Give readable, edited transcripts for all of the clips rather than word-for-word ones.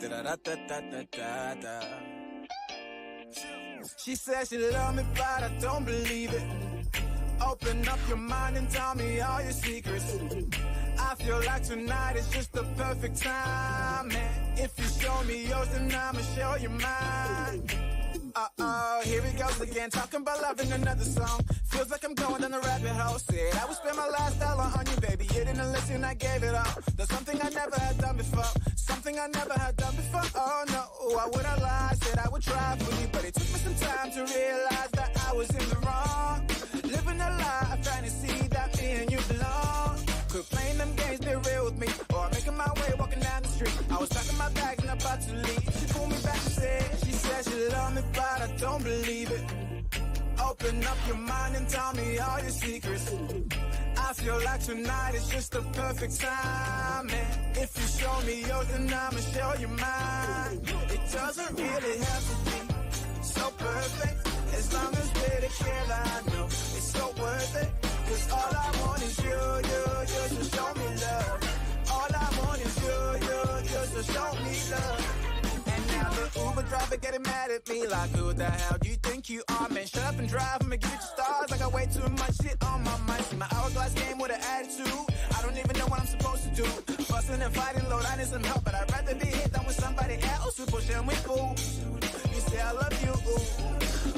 Da-da-da-da-da-da-da. She says she love me, but I don't believe it. Open up your mind and tell me all your secrets. I feel like tonight is just the perfect time, and if you show me yours, then I'ma show you mine. Uh-oh, here he goes again, talking about love in another song. Feels like I'm going down the rabbit hole. Said I would spend my last dollar on you, baby. You didn't listen, I gave it all. There's something I never had done before. Something I never had done before. Oh no, I would have lied, said I would try for you, but it took me some time to realize that I was in the wrong. Living a lie, a fantasy that me and you belong. Quit playing them games, be real with me, or I'm making my way walking down the street. I was packing my bags and about to leave. She pulled me back and said, she said she love me, but I don't believe it. Open up your mind and tell me all your secrets. I feel like tonight is just the perfect time, and if you show me yours, then I'ma show you mine. It doesn't really have to be so perfect, as long as we're together. I know it's so worth it, 'cause all I want is you, so show me love. All I want is you, so show me love. And now the Uber driver getting mad at me like, who the hell do you think you are, man? Shut up and drive, I'ma give you stars. I got way too much shit on my mind. See my hourglass game with an attitude. I don't even know what I'm supposed to do. Fussing and fighting, Lord, I need some help, but I'd rather be hit than with somebody else who pushing with fools. You say I love you, ooh.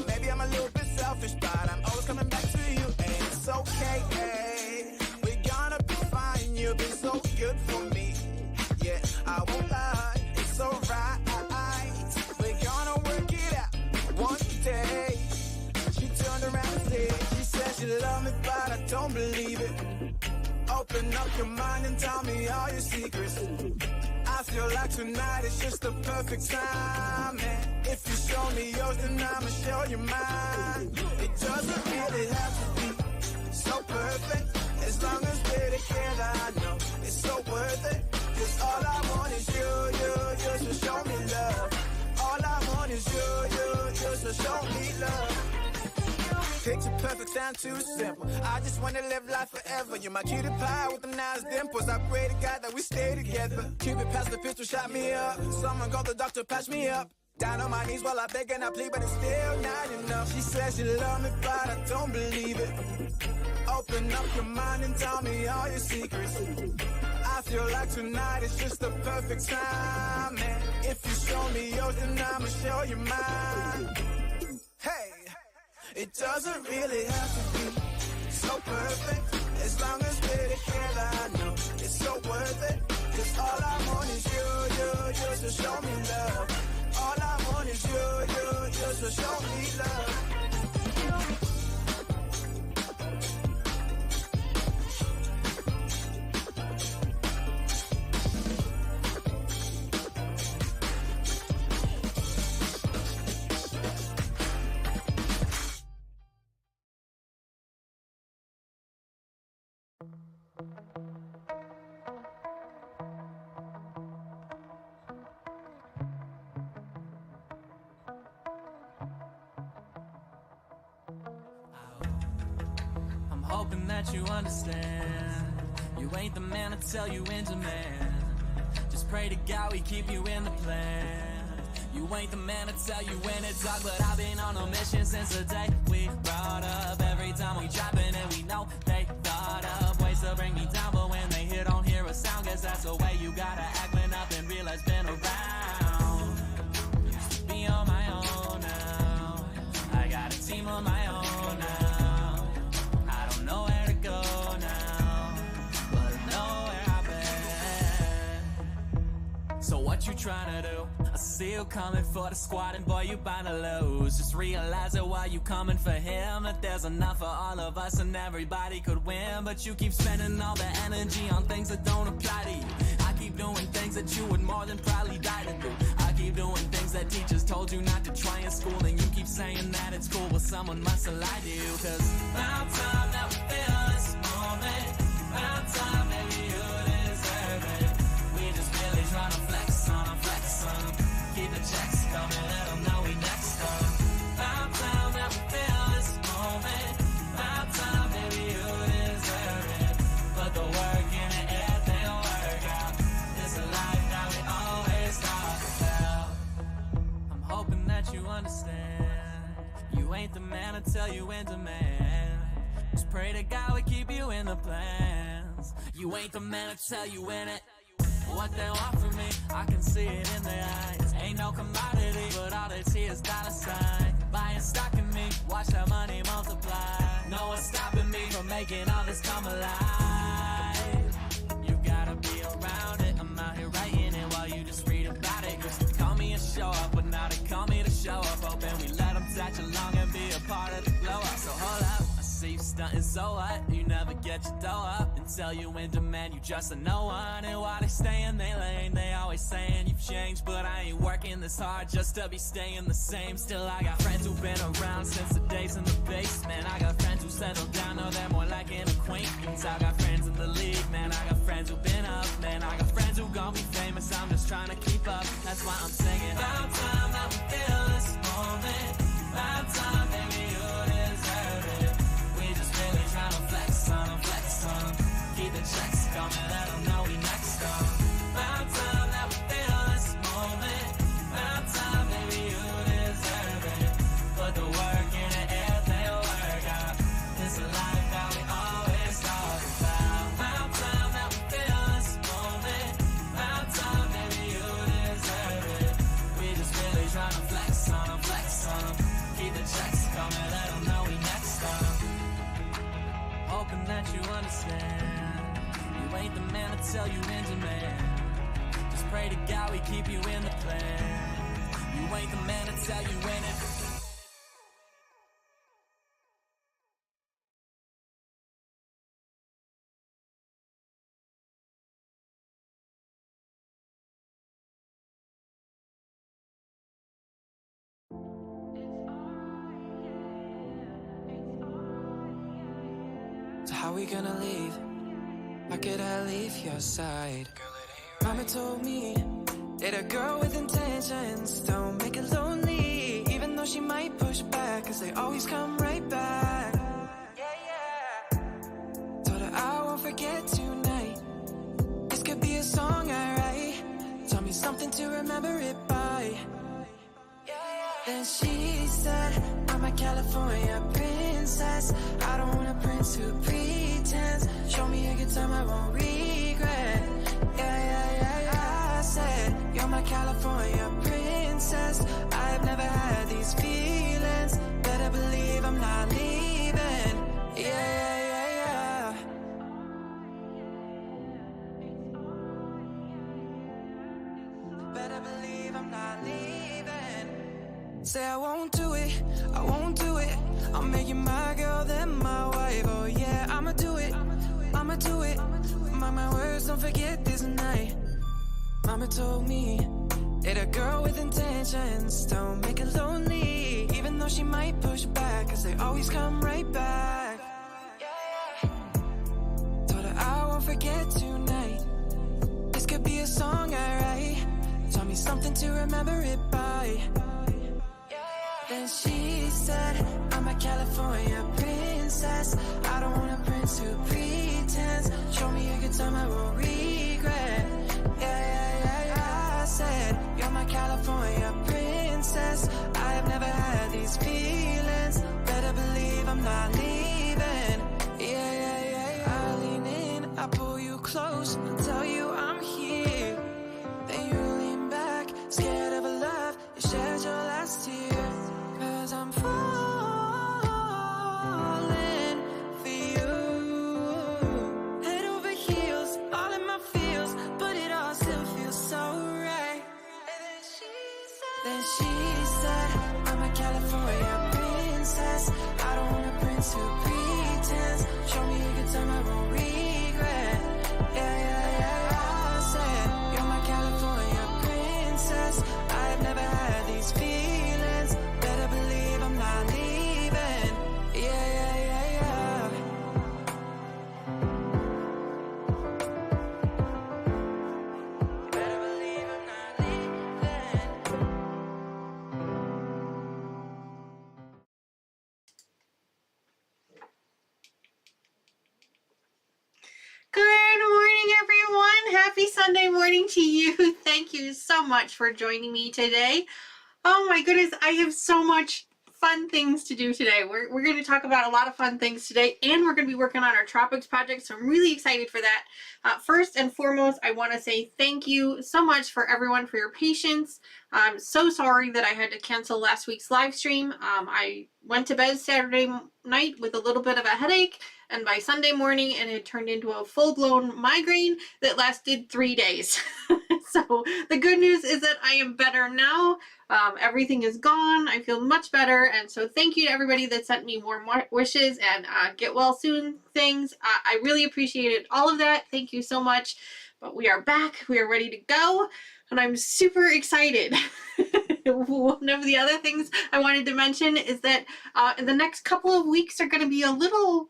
Maybe I'm a little bit selfish, but I'm always coming back to you, and it's okay, hey. We're gonna be fine, you've been so good for me. Yeah, I won't lie, it's alright. We're gonna work it out one day. She turned around and said, she said she love me, but I don't believe it. Open up your mind and tell me all your secrets. I feel like tonight is just the perfect time, and if you show me yours, then I'ma show you mine. It doesn't really have to be so perfect, as long as we're together. I know it's so worth it, 'cause all I want is you, so show me love. All I want is you, so show me love. Picture perfect, sound too simple. I just wanna live life forever. You're my cutie pie with the nice dimples. I pray to God that we stay together. Cupid passed the pistol, shot me up. Someone called the doctor, patch me up. Down on my knees while I beg and I plead, but it's still not enough. She says she love me, but I don't believe it. Open up your mind and tell me all your secrets. I feel like tonight is just the perfect time, and if you show me yours, then I'ma show you mine. Hey, it doesn't really have to be so perfect, as long as we're together. I know it's so worth it, 'cause all I want is you, so show me love. All I want is you, so show me love. Hoping that you understand, you ain't the man to tell you in demand. Just pray to God we keep you in the plan. You ain't the man to tell you when it's dark, but I've been on a mission since the day we brought up. Every time we dropping and we know they thought of ways to bring me down, but when they hear don't hear a sound, guess that's the way you gotta act when up and realize been around. Used to be on my own now, I got a team of my own now. Nowhere to go now, but I know where I've been. So what you tryna do? I see you coming for the squad, and boy, you bound to lose. Just realize that while you coming for him, that there's enough for all of us and everybody could win. But you keep spending all the energy on things that don't apply to you. I keep doing things that you would more than probably die to do. I keep doing things that teachers told you not to try in school, and you keep saying that it's cool, but someone must have lied to you. 'Cause about time that we feel this moment, about time maybe you deserve it. We just really tryna flex on them, keep the checks coming, let them know we next up. About time that we feel this moment, about time maybe you deserve it. Put the work in it, everything will work out. It's a life that we always thought. understand. You ain't the man until you in demand. Just pray to God we keep you in the plans. You ain't the man until you in it. What they want from me, I can see it in their eyes. Ain't no commodity, but all they see is dollar sign. Buying stock in me, watch that money multiply. No one's stopping me from making all this come alive. You gotta be around it, I'm out here writing it while you just read about it. Used to call me and show up, but now they call me to show up. Hoping we let them touch along and be a part of the glow up. So hold up, I see you stunting, so what? You never get your dough up until you in demand, you just a no one. And while they stay in their lane, they always saying you've changed, but I ain't working this hard just to be staying the same. Still I got friends who've been around since the days in the basement. I got friends who settled down, no they're more like an acquaintance. I got friends in the league, man, I got friends who've been up, man. I got friends who gon' be famous, I'm just trying to keep up. That's why I'm singing. About time that we feel this moment. About time, baby, you deserve it. We just really trying to flex on them, flex on them. Keep the checks coming, let them know we next on. About time that we feel this moment. About time, baby, you deserve it. Put the work in it, everything will work out. This a life that we always talk about. About time that we feel this moment. About time, baby, you deserve it. We just really trying to flex on them, flex on them. Keep the checks coming, let them know we next on. Hoping that you understand. You ain't the man until you in demand. Just pray to God we keep you in the plan. You ain't the man until you in it. So how we gonna leave? How could I leave your side? Mama told me that a girl with intentions don't make it lonely. Even though she might push back, cause they always come right back. Yeah. Told her I won't forget tonight. This could be a song I write. Tell me something to remember it by. Then she said, I'm a California princess. I don't want a prince who pretends. Show me a good time I won't regret. Yeah. I said, you're my California princess. I've never had these feelings. Better believe I'm not leaving. Yeah. Better believe I'm not leaving. Say I won't do it, I won't do it. I'll make you my girl, then my wife. Oh yeah, I'ma do it, I'ma do it. Mark my words, don't forget this night. Mama told me that a girl with intentions don't make it lonely. Even though she might push back, cause they always come right back. Told her I won't forget tonight. This could be a song I write. Tell me something to remember it by. Then she said, I'm a California princess. I don't want a prince who pretends. Show me a good time I won't regret. Yeah. I said, you're my California princess. I have never had these feelings. Better believe I'm not leaving. Yeah. I lean in, I pull you close, I tell you I'm here. Then you lean back, scared of a love you shared your last year. Cause I'm falling for you. Head over heels, all in my feels, but it all still feels so right. Then she said, I'm a California princess. I don't want a prince who pretends. Show me a good time I won't regret. Yeah. I said, you're my California princess. I've never had these feelings. Better believe I'm not leaving. Yeah. Better believe I'm not leaving. Good morning, everyone. Happy Sunday morning to you. Thank you so much for joining me today. Oh my goodness, I have so much fun things to do today. We're going to talk about a lot of fun things today, and we're going to be working on our Tropics project, so I'm really excited for that. First and foremost, I want to say thank you so much for everyone for your patience. I'm so sorry that I had to cancel last week's live stream. I went to bed Saturday night with a little bit of a headache, and by Sunday morning it had turned into a full-blown migraine that lasted 3 days. So the good news is that I am better now. Everything is gone. I feel much better, and so thank you to everybody that sent me warm wishes and get well soon things. I really appreciated all of that. Thank you so much. But we are back. We are ready to go, and I'm super excited. One of the other things I wanted to mention is that in the next couple of weeks are going to be a little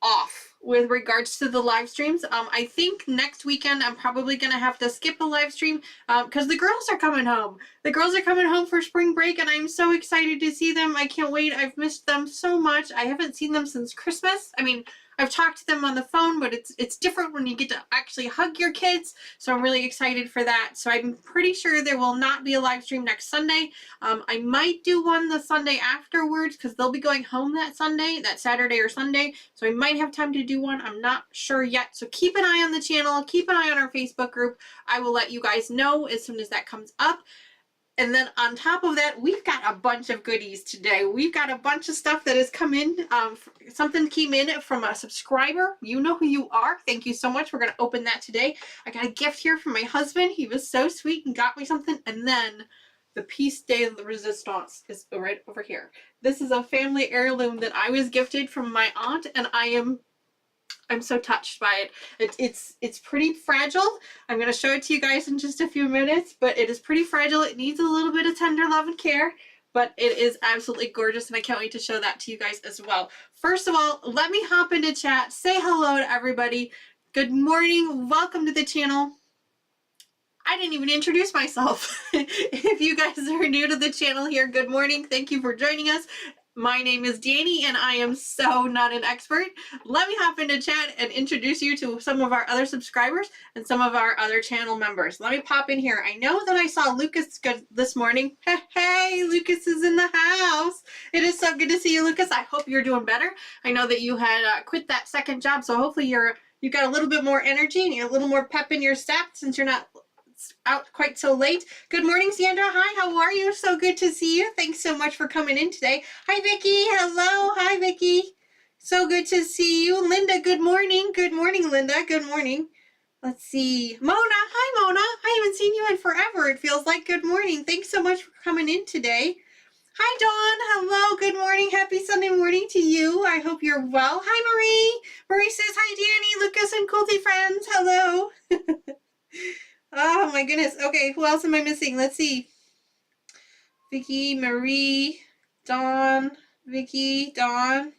off with regards to the live streams. I think next weekend I'm probably gonna have to skip a live stream because the girls are coming home. The girls are coming home for spring break, and I'm so excited to see them. I can't wait. I've missed them so much. I haven't seen them since Christmas. I mean, I've talked to them on the phone, but it's different when you get to actually hug your kids. So I'm really excited for that. So I'm pretty sure there will not be a live stream next Sunday. I might do one the Sunday afterwards because they'll be going home that Sunday, that Saturday or Sunday. So I might have time to do one. I'm not sure yet. So keep an eye on the channel. Keep an eye on our Facebook group. I will let you guys know as soon as that comes up. And then on top of that, we've got a bunch of goodies today. We've got a bunch of stuff that has come in. Something came in from a subscriber. You know who you are. Thank you so much. We're going to open that today. I got a gift here from my husband. He was so sweet and got me something. And then the Piece de Resistance is right over here. This is a family heirloom that I was gifted from my aunt, and I'm so touched by it. It's pretty fragile. I'm going to show it to you guys in just a few minutes, but it is pretty fragile. It needs a little bit of tender love and care, but it is absolutely gorgeous, and I can't wait to show that to you guys as well. First of all, let me hop into chat, say hello to everybody. Good morning. Welcome to the channel. I didn't even introduce myself. If you guys are new to the channel here, good morning. Thank you for joining us. My name is Danny, and I am so not an expert. Let me hop into chat and introduce you to some of our other subscribers and some of our other channel members. Let me pop in here. I know that I saw Lucas this morning. Hey, Lucas is in the house. It is so good to see you, Lucas. I hope you're doing better. I know that you had quit that second job, so hopefully you got a little bit more energy and you're a little more pep in your step since you're not out quite so late. Good morning, Sandra. Hi, how are you? So good to see you. Thanks so much for coming in today. Hi, Vicky. Hello. Hi, Vicky. So good to see you. Linda, good morning. Good morning, Linda. Good morning. Let's see. Mona. Hi, Mona. I haven't seen you in forever. It feels like good morning. Thanks so much for coming in today. Hi, Dawn. Hello. Good morning. Happy Sunday morning to you. I hope you're well. Hi, Marie. Marie says, hi, Danny, Lucas, and Quilty friends. Hello. Oh my goodness. Okay, who else am I missing? Let's see. Vicky, Marie, Dawn, Vicky, Dawn.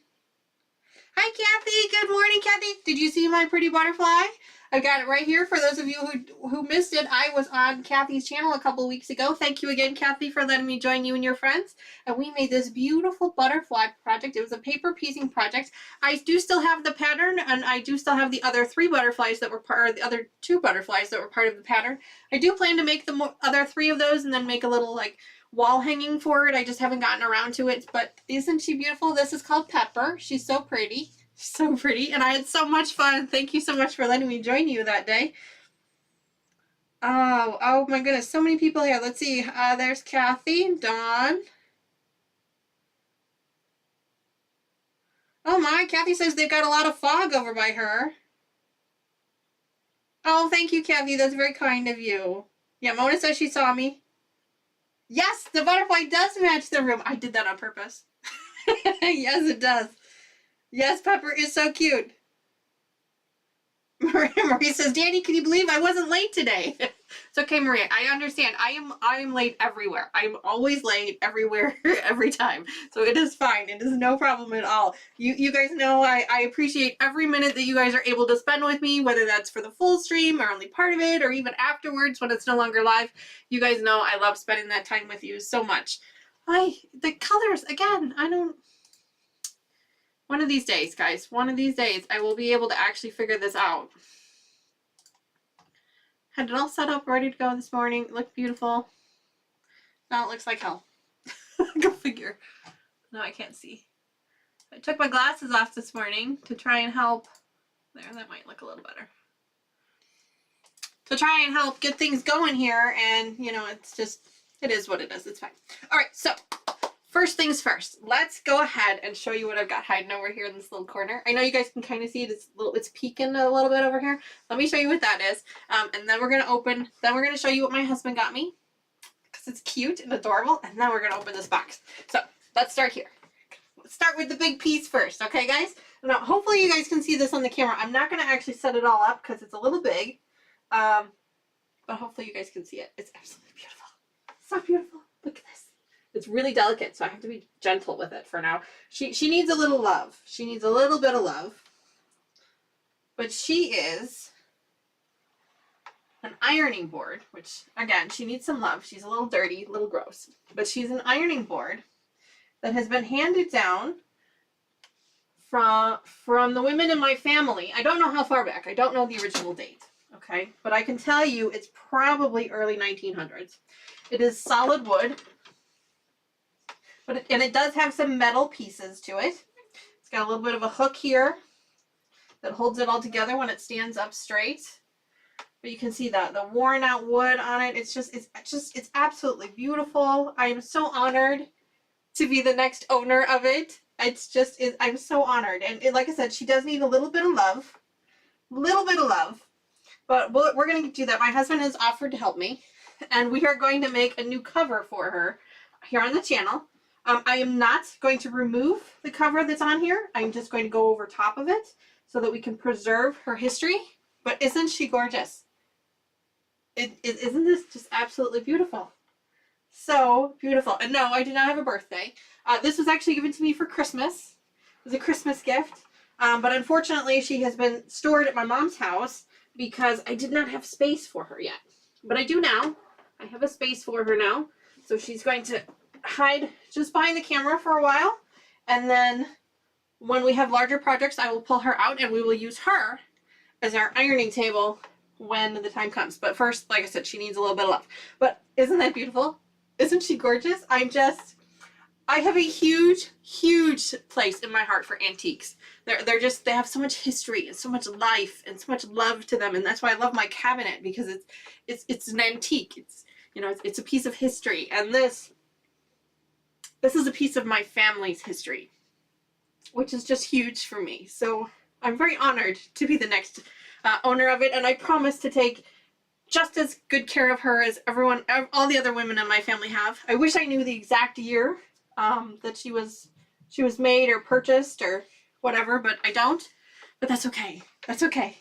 Hi, Kathy. Good morning, Kathy. Did you see my pretty butterfly? I've got it right here for those of you who missed it. I was on Kathy's channel a couple weeks ago. Thank you again, Kathy, for letting me join you and your friends. And we made this beautiful butterfly project. It was a paper piecing project. I do still have the pattern, and I do still have the other three butterflies that were part, or the other two butterflies that were part of the pattern. I do plan to make the other three of those and then make a little like wall hanging for it. I just haven't gotten around to it, but isn't she beautiful? This is called Pepper. She's so pretty. So pretty, and I had so much fun. Thank you so much for letting me join you that day. Oh my goodness, so many people here. Let's see. There's Kathy, Dawn. Oh my, Kathy says they've got a lot of fog over by her. Oh, thank you, Kathy. That's very kind of you. Yeah, Mona says she saw me. Yes, the butterfly does match the room. I did that on purpose. Yes, it does. Yes, Pepper is so cute. Marie says, Danny, can you believe I wasn't late today? It's okay, Maria. I understand. I am late everywhere. I'm always late everywhere, every time. So it is fine. It is no problem at all. You guys know I appreciate every minute that you guys are able to spend with me, whether that's for the full stream or only part of it, or even afterwards when it's no longer live. You guys know I love spending that time with you so much. The colors, again, one of these days, guys, one of these days, I will be able to actually figure this out. Had it all set up, ready to go this morning. It looked beautiful. Now it looks like hell. Go figure. No, I can't see. I took my glasses off this morning to try and help. There, that might look a little better. To try and help get things going here, and you know, it's just, it is what it is. It's fine. All right, so first things first. Let's go ahead and show you what I've got hiding over here in this little corner. I know you guys can kind of see it. It's peeking a little bit over here. Let me show you what that is, and then we're gonna open. Then we're gonna show you what my husband got me because it's cute and adorable, and then we're gonna open this box. So let's start here. Let's start with the big piece first, okay, guys? Now, hopefully you guys can see this on the camera. I'm not gonna actually set it all up because it's a little big. But hopefully you guys can see it. It's absolutely beautiful. So beautiful. Look at this. It's really delicate, so I have to be gentle with it for now. She needs a little love. She needs a little bit of love. But she is an ironing board, which, again, she needs some love. She's a little dirty, a little gross. But she's an ironing board that has been handed down from the women in my family. I don't know how far back. I don't know the original date. Okay, but I can tell you it's probably early 1900s. It is solid wood, but it does have some metal pieces to it. It's got a little bit of a hook here that holds it all together when it stands up straight. But you can see that the worn out wood on it. It's absolutely beautiful. I am so honored to be the next owner of it. I'm so honored, and like I said, she does need a little bit of love, But we're going to do that. My husband has offered to help me, and we are going to make a new cover for her here on the channel. I am not going to remove the cover that's on here. I'm just going to go over top of it so that we can preserve her history. But isn't she gorgeous? Isn't this just absolutely beautiful? So beautiful. And no, I did not have a birthday. This was actually given to me for Christmas. It was a Christmas gift. But unfortunately, she has been stored at my mom's house because I did not have space for her yet. But I do now. I have a space for her now. So she's going to hide just behind the camera for a while. And then when we have larger projects, I will pull her out and we will use her as our ironing table when the time comes. But first, like I said, she needs a little bit of love. But isn't that beautiful? Isn't she gorgeous? I have a huge, huge place in my heart for antiques. They have so much history and so much life and so much love to them, and that's why I love my cabinet, because it's an antique. It's a piece of history, and this is a piece of my family's history, which is just huge for me. So I'm very honored to be the next owner of it, and I promise to take just as good care of her as all the other women in my family have. I wish I knew the exact year that she was made or purchased or whatever, but I don't. But that's okay. That's okay.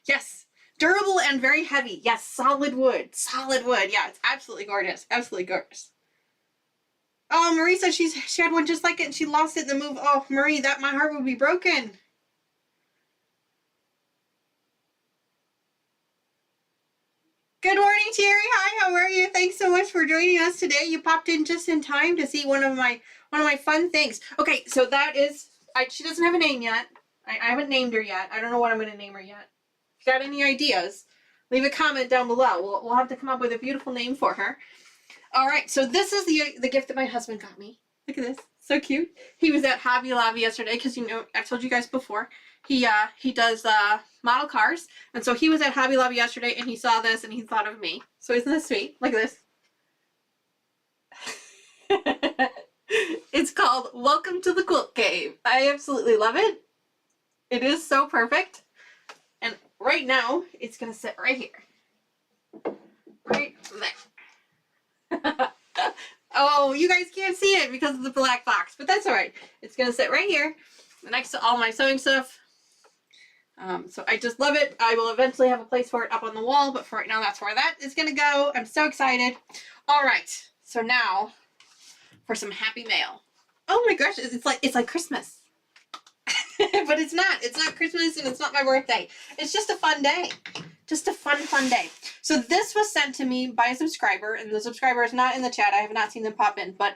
Yes, durable and very heavy. Yes, solid wood. Solid wood. Yeah, it's absolutely gorgeous. Absolutely gorgeous. Oh, Marie said she had one just like it and she lost it in the move. Oh, Marie, my heart would be broken. Good morning, Terry. Hi, how are you? Thanks so much for joining us today. You popped in just in time to see one of my fun things. Okay, so that is, she doesn't have a name yet. I haven't named her yet. I don't know what I'm going to name her yet. If you got any ideas, leave a comment down below. We'll have to come up with a beautiful name for her. All right, so this is the gift that my husband got me. Look at this. So cute. He was at Hobby Lobby yesterday because, I've told you guys before, he does model cars. And so he was at Hobby Lobby yesterday and he saw this and he thought of me. So isn't this sweet? Look at this. It's called Welcome to the Quilt Cave. I absolutely love it. It is so perfect. And right now, it's going to sit right here. Right there. Oh, you guys can't see it because of the black box, but that's all right. It's going to sit right here next to all my sewing stuff. So I just love it. I will eventually have a place for it up on the wall, but for right now, that's where that is going to go. I'm so excited. All right. So now for some happy mail. Oh my gosh, it's like Christmas. But it's not. It's not Christmas and it's not my birthday. It's just a fun day. Just a fun day. So this was sent to me by a subscriber, and the subscriber is not in the chat. I have not seen them pop in, but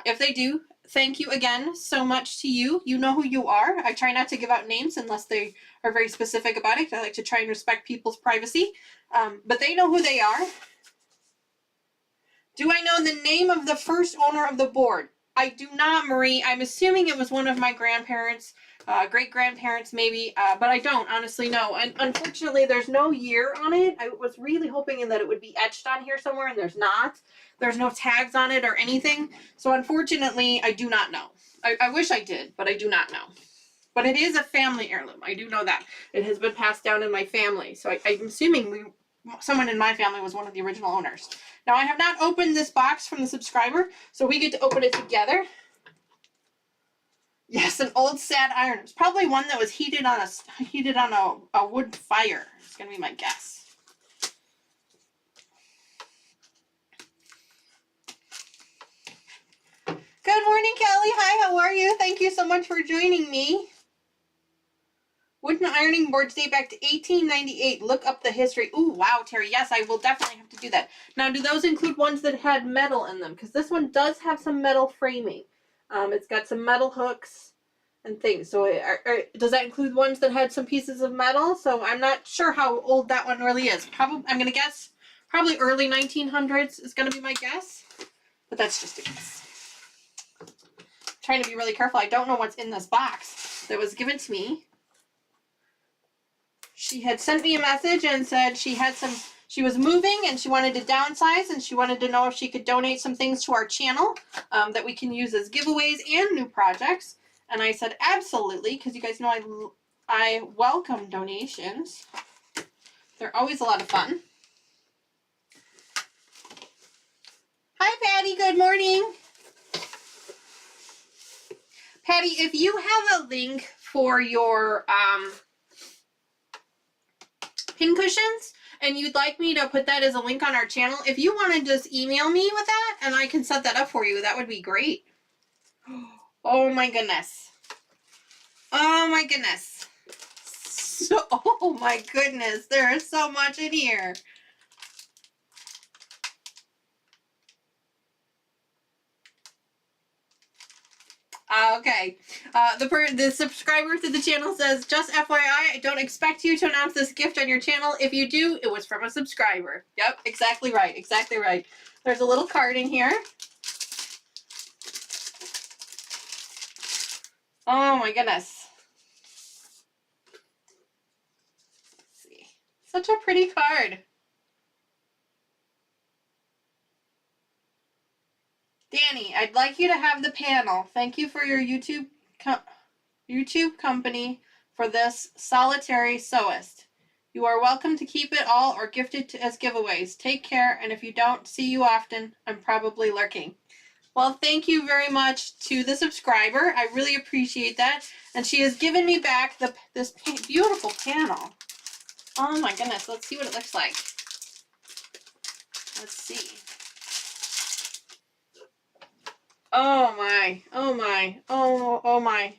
if they do, thank you again so much to you. You know who you are. I try not to give out names unless they are very specific about it. I like to try and respect people's privacy, but they know who they are. Do I know the name of the first owner of the board? I do not, Marie. I'm assuming it was one of my grandparents, great-grandparents maybe, but I don't honestly know. And unfortunately, there's no year on it. I was really hoping that it would be etched on here somewhere, and there's not. There's no tags on it or anything. So unfortunately, I do not know. I wish I did, but I do not know. But it is a family heirloom. I do know that. It has been passed down in my family. So I'm assuming someone in my family was one of the original owners. Now, I have not opened this box from the subscriber, so we get to open it together. Yes, an old sad iron. It's probably one that was heated on a wood fire. It's going to be my guess. Good morning, Kelly. Hi, how are you? Thank you so much for joining me. Wooden ironing boards date back to 1898. Look up the history. Ooh, wow, Terry. Yes, I will definitely have to do that. Now, do those include ones that had metal in them? Because this one does have some metal framing. It's got some metal hooks and things. So does that include ones that had some pieces of metal? So I'm not sure how old that one really is. Probably, I'm going to guess probably early 1900s is going to be my guess. But that's just a guess. I'm trying to be really careful. I don't know what's in this box that was given to me. She had sent me a message and said she was moving and she wanted to downsize and she wanted to know if she could donate some things to our channel that we can use as giveaways and new projects. And I said, absolutely, because you guys know I welcome donations. They're always a lot of fun. Hi, Patty. Good morning. Patty, if you have a link for your pin cushions and you'd like me to put that as a link on our channel, if you want to just email me with that and I can set that up for you, that would be great. Oh my goodness. Oh my goodness. So, oh my goodness, there is so much in here. Okay. The subscriber to the channel says, just FYI, I don't expect you to announce this gift on your channel. If you do, it was from a subscriber. Yep, exactly right. Exactly right. There's a little card in here. Oh my goodness. Let's see. Such a pretty card. Danny, I'd like you to have the panel. Thank you for your YouTube company for this solitary sewist. You are welcome to keep it all or gift it as giveaways. Take care, and if you don't see you often, I'm probably lurking. Well, thank you very much to the subscriber. I really appreciate that. And she has given me back this beautiful panel. Oh my goodness, let's see what it looks like. Let's see. Oh my, oh my, oh my.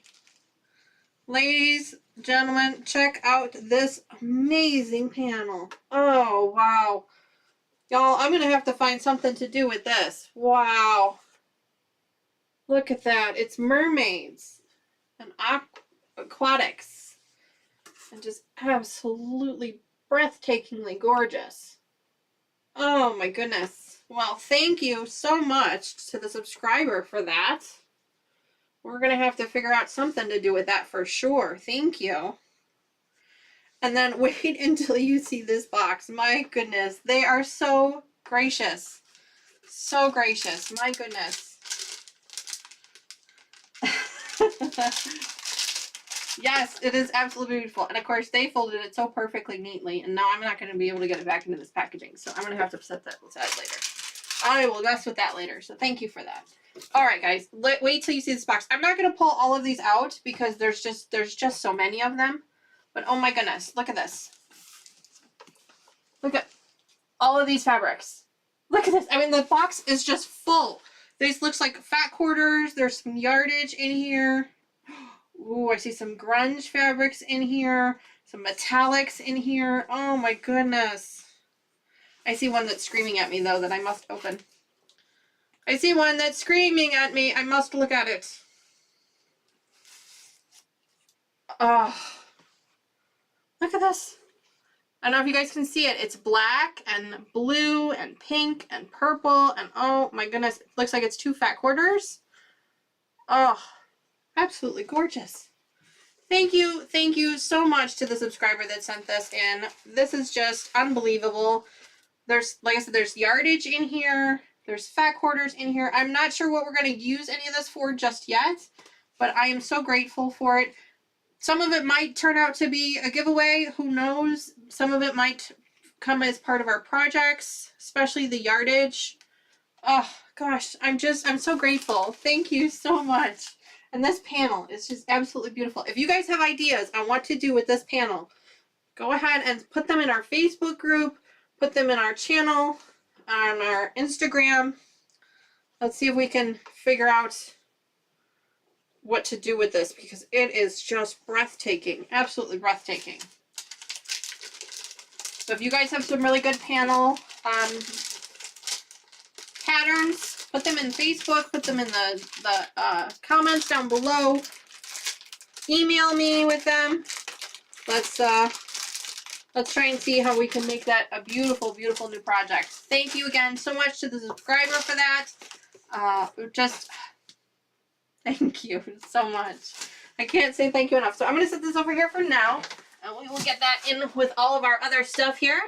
Ladies, gentlemen, check out this amazing panel. Oh, wow. Y'all, I'm going to have to find something to do with this. Wow. Look at that. It's mermaids and aquatics. And just absolutely breathtakingly gorgeous. Oh my goodness. Well, thank you so much to the subscriber for that. We're going to have to figure out something to do with that for sure. Thank you. And then wait until you see this box. My goodness. They are so gracious. So gracious. My goodness. Yes, it is absolutely beautiful. And of course, they folded it so perfectly neatly. And now I'm not going to be able to get it back into this packaging. So I'm going to have to set that aside later. I will mess with that later. So thank you for that. All right, guys. Wait till you see this box. I'm not going to pull all of these out because there's just so many of them. But oh my goodness. Look at this. Look at all of these fabrics. Look at this. I mean, the box is just full. This looks like fat quarters. There's some yardage in here. Ooh, I see some grunge fabrics in here. Some metallics in here. Oh my goodness. I see one that's screaming at me, though, that I must open. I see one that's screaming at me. I must look at it. Oh. Look at this. I don't know if you guys can see it. It's black and blue and pink and purple and oh my goodness, it looks like it's 2 fat quarters. Oh, absolutely gorgeous. Thank you so much to the subscriber that sent this in. This is just unbelievable. There's, like I said, there's yardage in here. There's fat quarters in here. I'm not sure what we're going to use any of this for just yet, but I am so grateful for it. Some of it might turn out to be a giveaway. Who knows? Some of it might come as part of our projects, especially the yardage. Oh, gosh. I'm so grateful. Thank you so much. And this panel is just absolutely beautiful. If you guys have ideas on what to do with this panel, go ahead and put them in our Facebook group, put them in our channel, on our Instagram. Let's see if we can figure out what to do with this because it is just breathtaking, absolutely breathtaking. So if you guys have some really good panel patterns, put them in Facebook, put them in the comments down below. Email me with them. Let's try and see how we can make that a beautiful, beautiful new project. Thank you again so much to the subscriber for that. Just thank you so much. I can't say thank you enough. So I'm going to set this over here for now, and we will get that in with all of our other stuff here.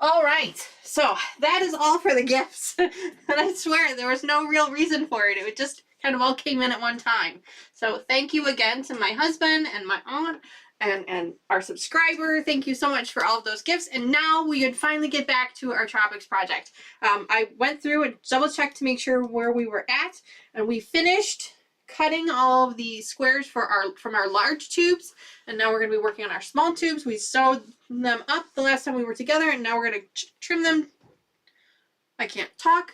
All right, so that is all for the gifts. And I swear there was no real reason for it. It just kind of all came in at one time. So thank you again to my husband and my aunt and our subscriber. Thank you so much for all of those gifts. And now we could finally get back to our Tropics project. I went through and double checked to make sure where we were at, and we finished cutting all of the squares for from our large tubes, and now we're going to be working on our small tubes. We sewed them up the last time we were together, and now we're going to trim them. I can't talk.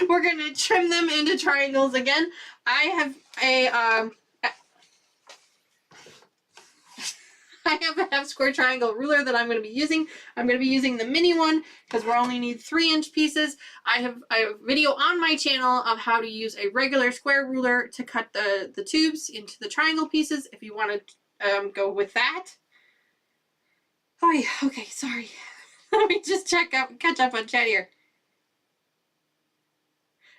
We're going to trim them into triangles again. I have a half square triangle ruler that I'm going to be using. I'm going to be using the mini one because we only need 3-inch pieces. I have a video on my channel of how to use a regular square ruler to cut the tubes into the triangle pieces if you want to go with that. Oh yeah, okay, sorry. Let me just catch up on chat here.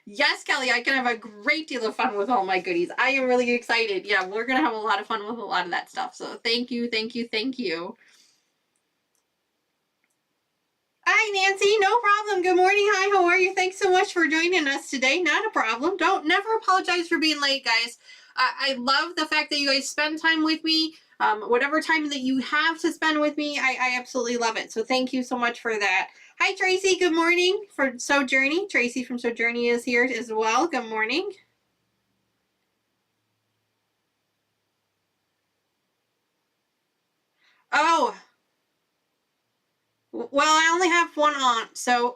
Yes, Kelly, I can have a great deal of fun with all my goodies. I am really excited. Yeah, we're going to have a lot of fun with a lot of that stuff. So thank you, thank you, thank you. Hi, Nancy. No problem. Good morning. Hi, how are you? Thanks so much for joining us today. Not a problem. Never apologize for being late, guys. I love the fact that you guys spend time with me. Whatever time that you have to spend with me, I absolutely love it. So thank you so much for that. Hi, Tracy. Good morning for Sojourney. Tracy from Sojourney is here as well. Good morning. Oh. Well, I only have one aunt, so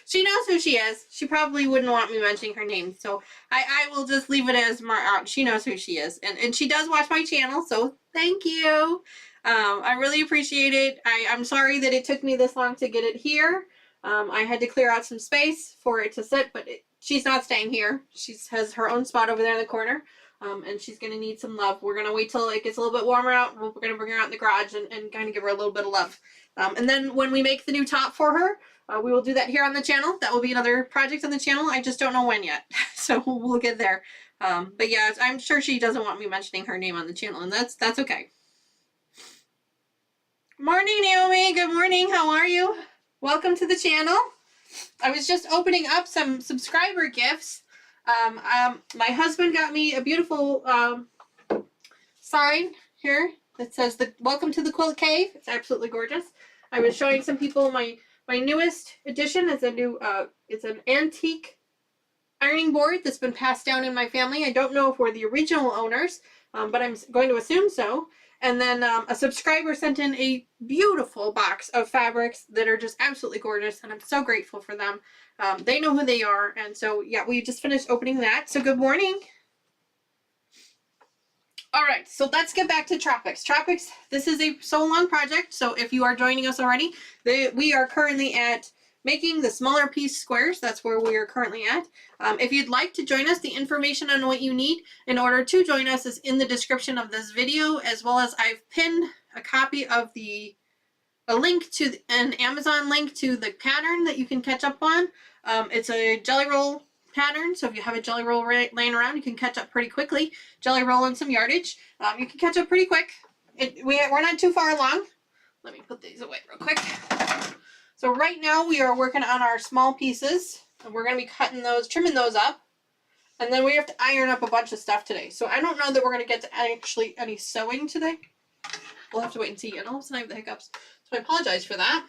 she knows who she is. She probably wouldn't want me mentioning her name, so I will just leave it as my aunt. She knows who she is, and she does watch my channel, so thank you. I really appreciate it. I'm sorry that it took me this long to get it here. I had to clear out some space for it to sit, but she's not staying here. She has her own spot over there in the corner, and she's going to need some love. We're going to wait till it gets a little bit warmer out. We're going to bring her out in the garage and kind of give her a little bit of love. And then when we make the new top for her, we will do that here on the channel. That will be another project on the channel. I just don't know when yet, so we'll get there. But yeah, I'm sure she doesn't want me mentioning her name on the channel, and that's okay. Morning, Naomi. Good morning. How are you? Welcome to the channel. I was just opening up some subscriber gifts. My husband got me a beautiful sign here that says "Welcome to the Quilt Cave." It's absolutely gorgeous. I was showing some people my newest addition. It's a new it's an antique ironing board that's been passed down in my family. I don't know if we're the original owners, but I'm going to assume so. And then a subscriber sent in a beautiful box of fabrics that are just absolutely gorgeous, and I'm so grateful for them. They know who they are, and so yeah, we just finished opening that. So good morning. All right, so let's get back to Tropics. Tropics, this is a sew-along project, so if you are joining us already, we are currently at making the smaller piece squares. That's where we are currently at. If you'd like to join us, the information on what you need in order to join us is in the description of this video, as well as I've pinned a copy of a link to an Amazon link to the pattern that you can catch up on. It's a jelly roll pattern, so if you have a jelly roll laying around, you can catch up pretty quickly. Jelly roll and some yardage. You can catch up pretty quick. We're not too far along. Let me put these away real quick. So right now we are working on our small pieces, and we're going to be cutting those, trimming those up, and then we have to iron up a bunch of stuff today. So I don't know that we're going to get to actually any sewing today. We'll have to wait and see. And all of a sudden I have the hiccups, so I apologize for that.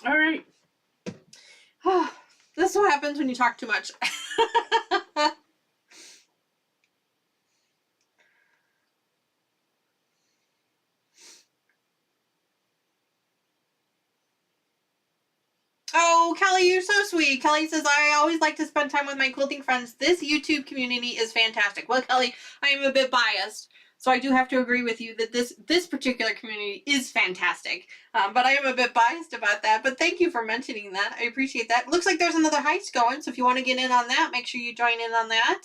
All right. This is what happens when you talk too much. Oh, Kelly, you're so sweet. Kelly says, I always like to spend time with my quilting friends. This YouTube community is fantastic. Well, Kelly, I am a bit biased, so I do have to agree with you that this particular community is fantastic. But I am a bit biased about that. But thank you for mentioning that. I appreciate that. Looks like there's another heist going, so if you want to get in on that, make sure you join in on that.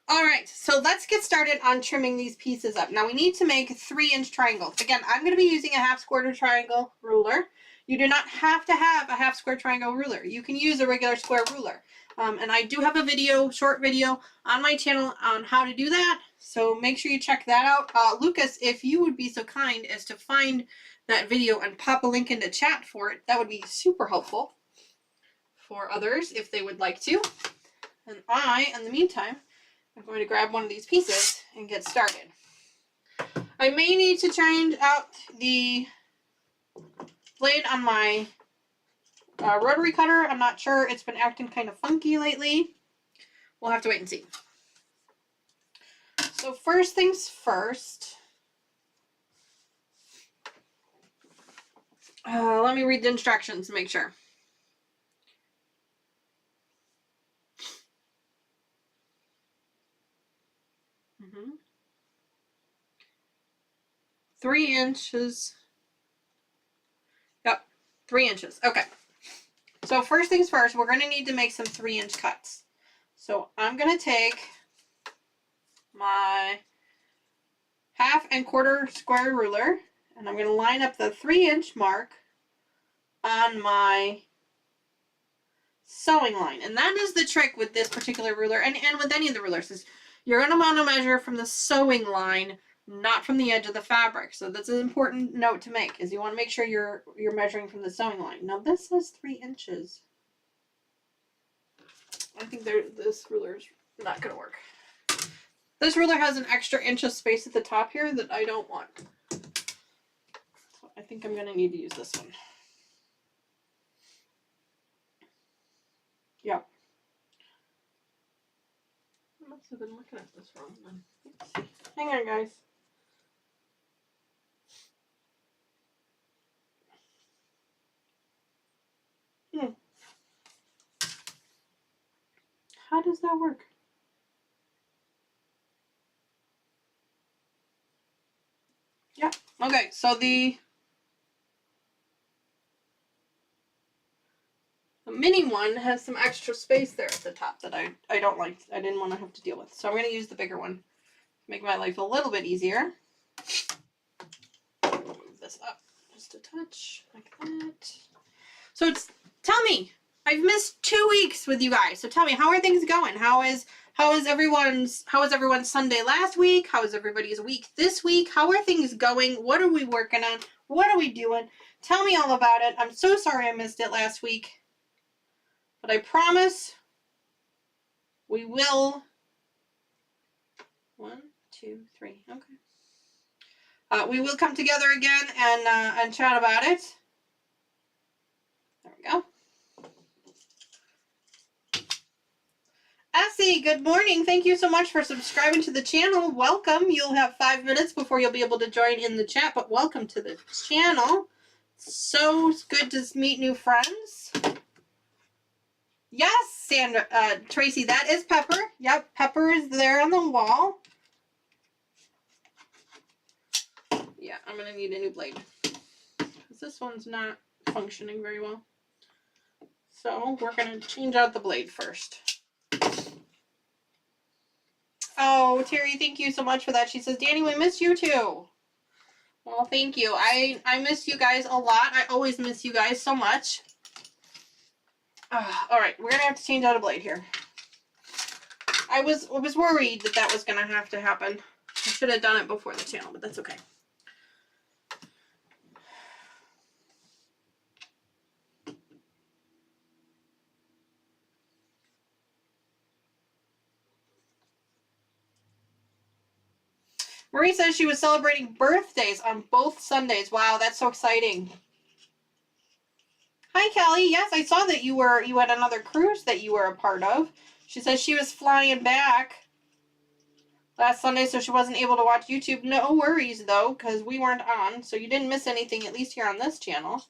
All right, so let's get started on trimming these pieces up. Now we need to make 3-inch triangles. Again, I'm going to be using a half-square triangle ruler. You do not have to have a half-square triangle ruler. You can use a regular square ruler. And I do have a video, short video, on my channel on how to do that. So make sure you check that out. Lucas, if you would be so kind as to find that video and pop a link into chat for it, that would be super helpful for others if they would like to. And I, in the meantime, I'm going to grab one of these pieces and get started. I may need to change out the blade on my rotary cutter. I'm not sure. It's been acting kind of funky lately. We'll have to wait and see. So first things first. Let me read the instructions to make sure. Mm-hmm. 3 inches. Yep, 3 inches. Okay. So first things first, we're going to need to make some 3-inch cuts. So I'm going to take my 1/2 and 1/4 square ruler, and I'm going to line up the 3-inch mark on my sewing line. And that is the trick with this particular ruler, and with any of the rulers, is you're going to want to measure from the sewing line, not from the edge of the fabric. So that's an important note to make, is you want to make sure you're measuring from the sewing line. Now this says 3 inches. I think this ruler's not going to work. This ruler has an extra inch of space at the top here that I don't want. So I think I'm going to need to use this one. Yep. I must have been looking at this wrong then. Oops. Hang on, guys. How does that work? Yeah. Okay, so the mini one has some extra space there at the top that I don't like. I didn't want to have to deal with. So I'm going to use the bigger one to make my life a little bit easier. Move this up just a touch like that. So tell me, I've missed 2 weeks with you guys. So tell me, how are things going? How is everyone's Sunday last week? How is everybody's week this week? How are things going? What are we working on? What are we doing? Tell me all about it. I'm so sorry I missed it last week. But I promise we will. 1, 2, 3. Okay. We will come together again and chat about it. There we go. Essie, good morning. Thank you so much for subscribing to the channel. Welcome. You'll have 5 minutes before you'll be able to join in the chat, but welcome to the channel. So good to meet new friends. Yes, Sandra, Tracy, that is Pepper. Yep, Pepper is there on the wall. Yeah, I'm going to need a new blade, because this one's not functioning very well. So we're going to change out the blade first. Oh, Terry, thank you so much for that. She says, Danny, we miss you too. Well, thank you. I miss you guys a lot. I always miss you guys so much. All right, we're going to have to change out a blade here. I was worried that that was going to have to happen. I should have done it before the channel, but that's okay. Marie says she was celebrating birthdays on both Sundays. Wow, that's so exciting. Hi, Kelly. Yes, I saw that you had another cruise that you were a part of. She says she was flying back last Sunday, so she wasn't able to watch YouTube. No worries, though, because we weren't on, so you didn't miss anything, at least here on this channel.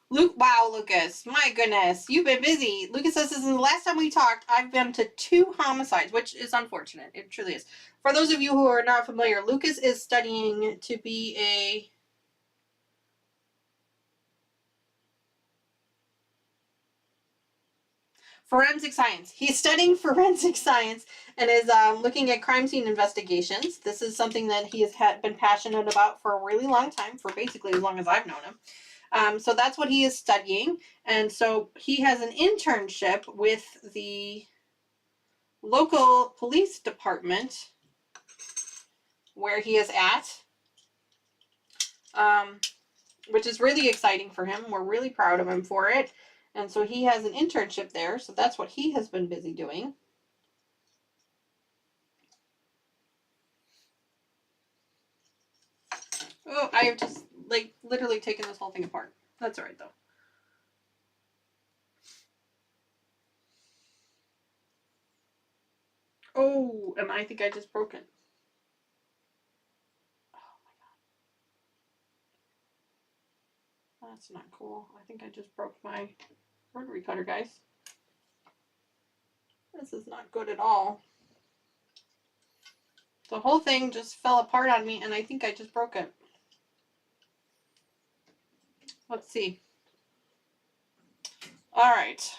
Wow, Lucas. My goodness. You've been busy. Lucas says, since the last time we talked, I've been to 2 homicides, which is unfortunate. It truly is. For those of you who are not familiar, Lucas is studying to be a forensic science. He's studying forensic science and is looking at crime scene investigations. This is something that he has been passionate about for a really long time, for basically as long as I've known him. So that's what he is studying. And so he has an internship with the local police department where he is at, which is really exciting for him. We're really proud of him for it. And so he has an internship there. So that's what he has been busy doing. Oh, I have just like literally taken this whole thing apart. That's all right though. Oh, and I think I just broke it. Oh my god. That's not cool. I think I just broke my rotary cutter, guys. This is not good at all. The whole thing just fell apart on me and I think I just broke it. Let's see. All right.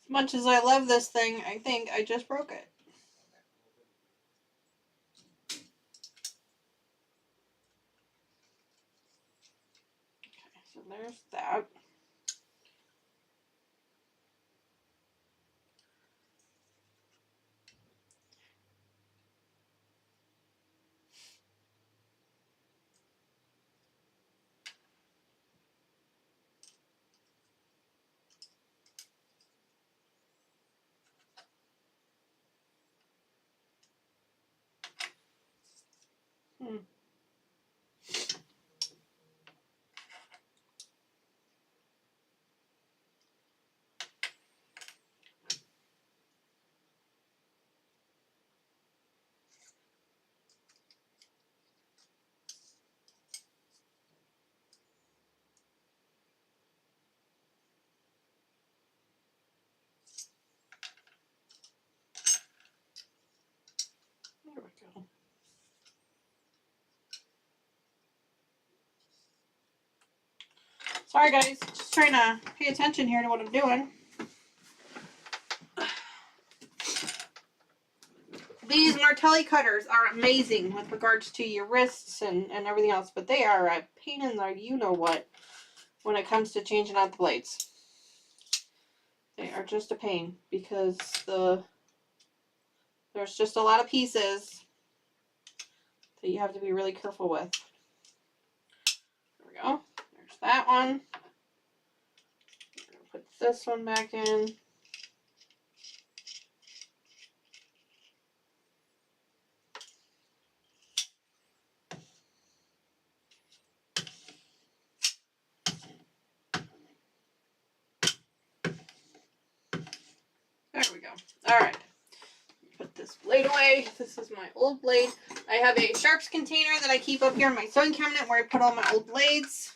As much as I love this thing, I think I just broke it. Okay, so there's that. There we go. Sorry guys, just trying to pay attention here to what I'm doing. These Martelli cutters are amazing with regards to your wrists and everything else, but they are a pain in the you-know-what when it comes to changing out the blades. They are just a pain because there's just a lot of pieces that you have to be really careful with. There we go. There's that one. Put this one back in. There we go. All right. Put this this blade away. This is my old blade. I have a sharps container that I keep up here in my sewing cabinet where I put all my old blades.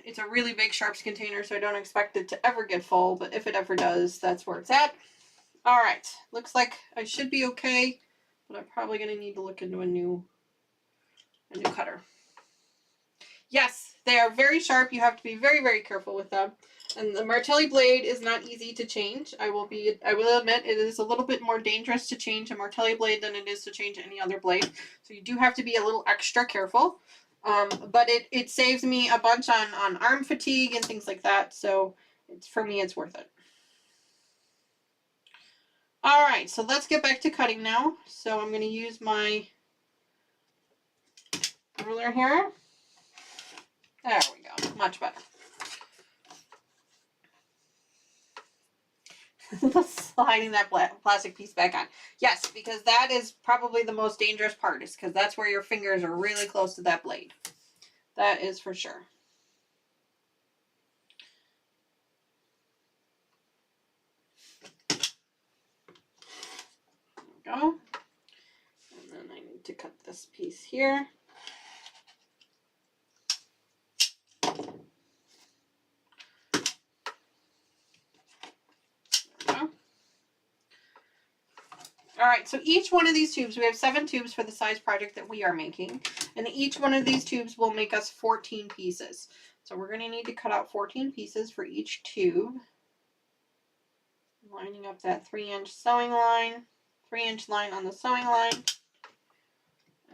It's a really big sharps container, so I don't expect it to ever get full, but if it ever does, that's where it's at. All right, looks like I should be okay, but I'm probably going to need to look into a new cutter. Yes, they are very sharp. You have to be very, very careful with them. And the Martelli blade is not easy to change. I will admit it is a little bit more dangerous to change a Martelli blade than it is to change any other blade. So you do have to be a little extra careful. But it saves me a bunch on arm fatigue and things like that. So for me, it's worth it. All right, so let's get back to cutting now. So I'm going to use my ruler here. There we go, much better. Sliding that plastic piece back on. Yes, because that is probably the most dangerous part, is because that's where your fingers are really close to that blade. That is for sure. There we go. And then I need to cut this piece here. All right, so each one of these tubes, we have 7 tubes for the size project that we are making, and each one of these tubes will make us 14 pieces. So we're going to need to cut out 14 pieces for each tube. Lining up that 3-inch sewing line, 3-inch line on the sewing line,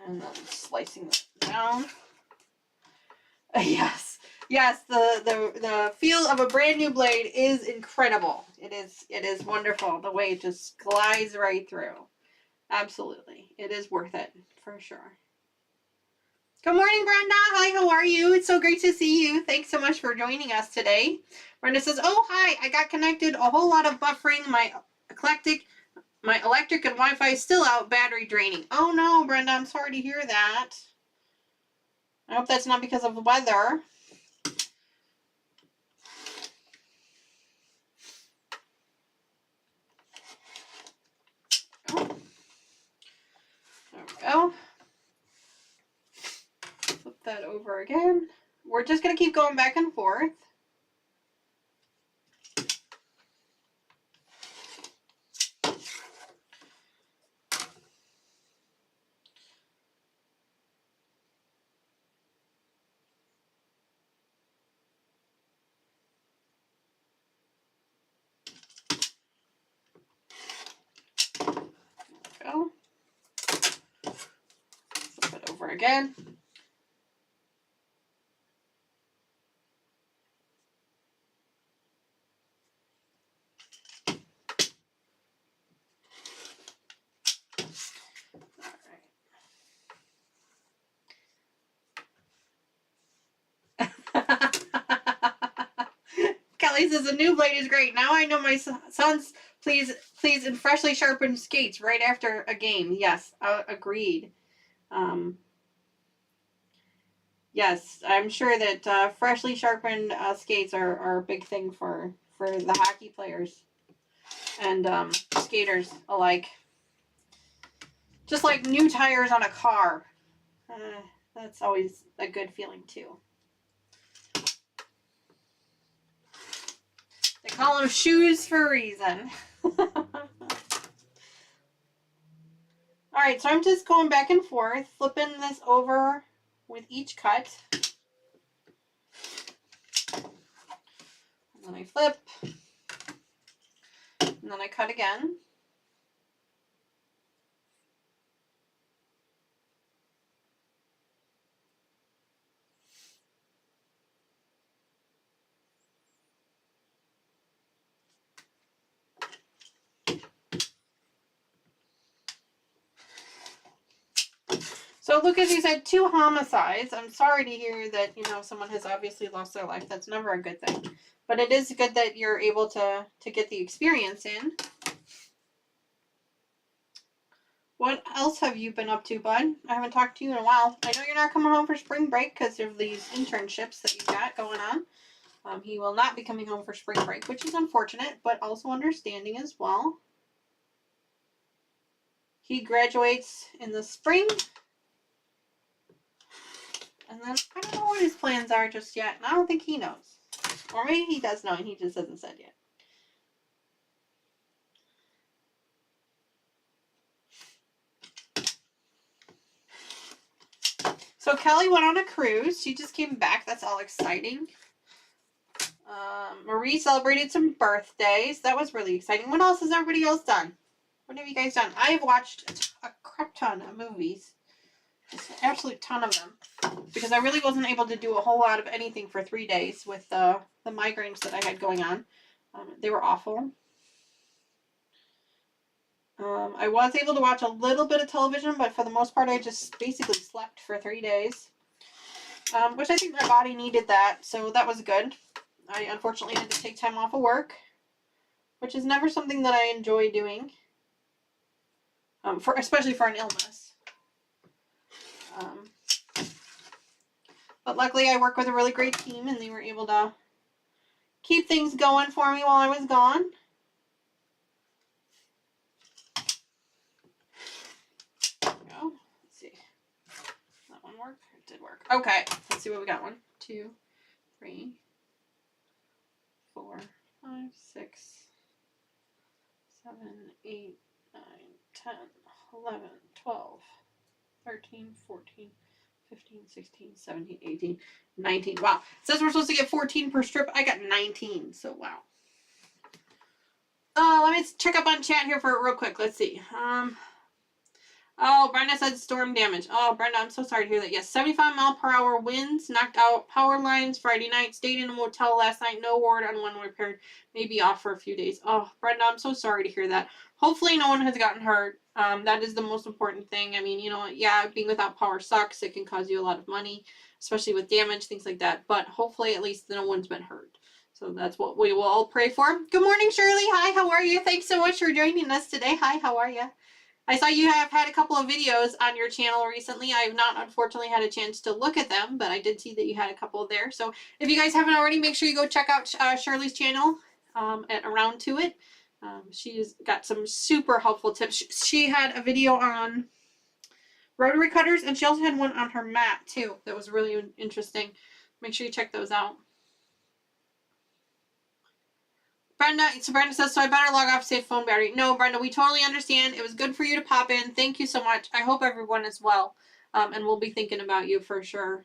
and then slicing that down. Yes, yes, the feel of a brand new blade is incredible. It is wonderful the way it just glides right through. Absolutely, it is worth it for sure. Good morning, Brenda. Hi, how are you? It's so great to see you. Thanks so much for joining us today. Brenda says, "Oh, hi. I got connected. A whole lot of buffering. My electric and Wi-Fi is still out. Battery draining." Oh no, Brenda. I'm sorry to hear that. I hope that's not because of the weather. Oh. There we go. Flip that over again. We're just going to keep going back and forth. Go. Flip it over again. Kelly says, "A new blade is great. Now I know my son's please and freshly sharpened skates right after a game." Yes, agreed. Yes, I'm sure that freshly sharpened skates are a big thing for the hockey players and skaters alike. Just like new tires on a car. That's always a good feeling too. They call them shoes for a reason. Alright, so I'm just going back and forth, flipping this over with each cut. And then I flip. And then I cut again. So Lucas, you said 2 homicides. I'm sorry to hear that, someone has obviously lost their life. That's never a good thing. But it is good that you're able to get the experience in. What else have you been up to, bud? I haven't talked to you in a while. I know you're not coming home for spring break because of these internships that you've got going on. He will not be coming home for spring break, which is unfortunate, but also understanding as well. he graduates in the spring. And then I don't know what his plans are just yet. And I don't think he knows. Or maybe he does know and he just hasn't said yet. So Kelly went on a cruise. She just came back. That's all exciting. Marie celebrated some birthdays. That was really exciting. What else has everybody else done? What have you guys done? I have watched a crap ton of movies. Just an absolute ton of them. Because I really wasn't able to do a whole lot of anything for 3 days with the migraines that I had going on. They were awful. I was able to watch a little bit of television, but for the most part I just basically slept for 3 days. Which I think my body needed that, so that was good. I unfortunately had to take time off of work, which is never something that I enjoy doing, especially for an illness. But luckily I work with a really great team and they were able to keep things going for me while I was gone. There we go. Let's see. That one worked? It did work. Okay, let's see what we got. 1, 2, 3, 4, 5, 6, 7, 8, 9, 10, 11, 12, 13, 14, 15, 16, 17, 18, 19. Wow. It says we're supposed to get 14 per strip. I got 19, so wow. Let me check up on chat here for real quick. Let's see. Oh, Brenda said storm damage. Oh, Brenda, I'm so sorry to hear that. Yes, 75-mile-per-hour winds knocked out power lines Friday night. Stayed in a motel last night. No word on when repaired. Maybe off for a few days. Oh, Brenda, I'm so sorry to hear that. Hopefully no one has gotten hurt. That is the most important thing. I mean, you know, yeah, being without power sucks. It can cause you a lot of money, especially with damage, things like that. But hopefully at least no one's been hurt. So that's what we will all pray for. Good morning, Shirley. Hi, how are you? Thanks so much for joining us today. Hi, how are you? I saw you have had a couple of videos on your channel recently. I have not, unfortunately, had a chance to look at them, but I did see that you had a couple there. So if you guys haven't already, make sure you go check out Shirley's channel at Around to It. She's got some super helpful tips. She had a video on rotary cutters, and she also had one on her mat, too, that was really interesting. Make sure you check those out. Brenda says, so I better log off to save phone battery. No, Brenda, we totally understand. It was good for you to pop in. Thank you so much. I hope everyone is well. And we'll be thinking about you for sure.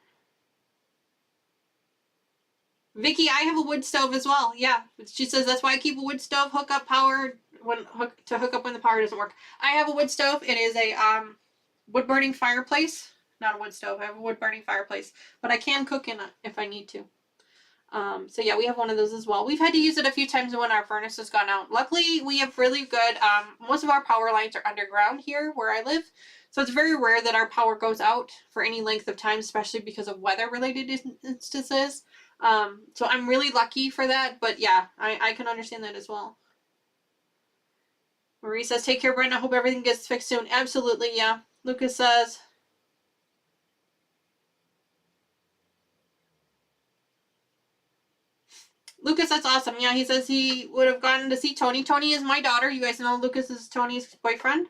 Vicky, I have a wood stove as well. Yeah. She says that's why I keep a wood stove, hook up when the power doesn't work. I have a wood stove. It is a wood burning fireplace. Not a wood stove. I have a wood burning fireplace. But I can cook in it if I need to. So yeah, we have one of those as well. We've had to use it a few times when our furnace has gone out. Luckily, we have really good, most of our power lines are underground here where I live. So it's very rare that our power goes out for any length of time, especially because of weather-related instances. So I'm really lucky for that, but yeah, I can understand that as well. Marie says, take care, Brenda. Hope everything gets fixed soon. Absolutely, yeah. Lucas says... Lucas, that's awesome. Yeah, he says he would have gone to see Tony. Tony is my daughter. You guys know Lucas is Tony's boyfriend.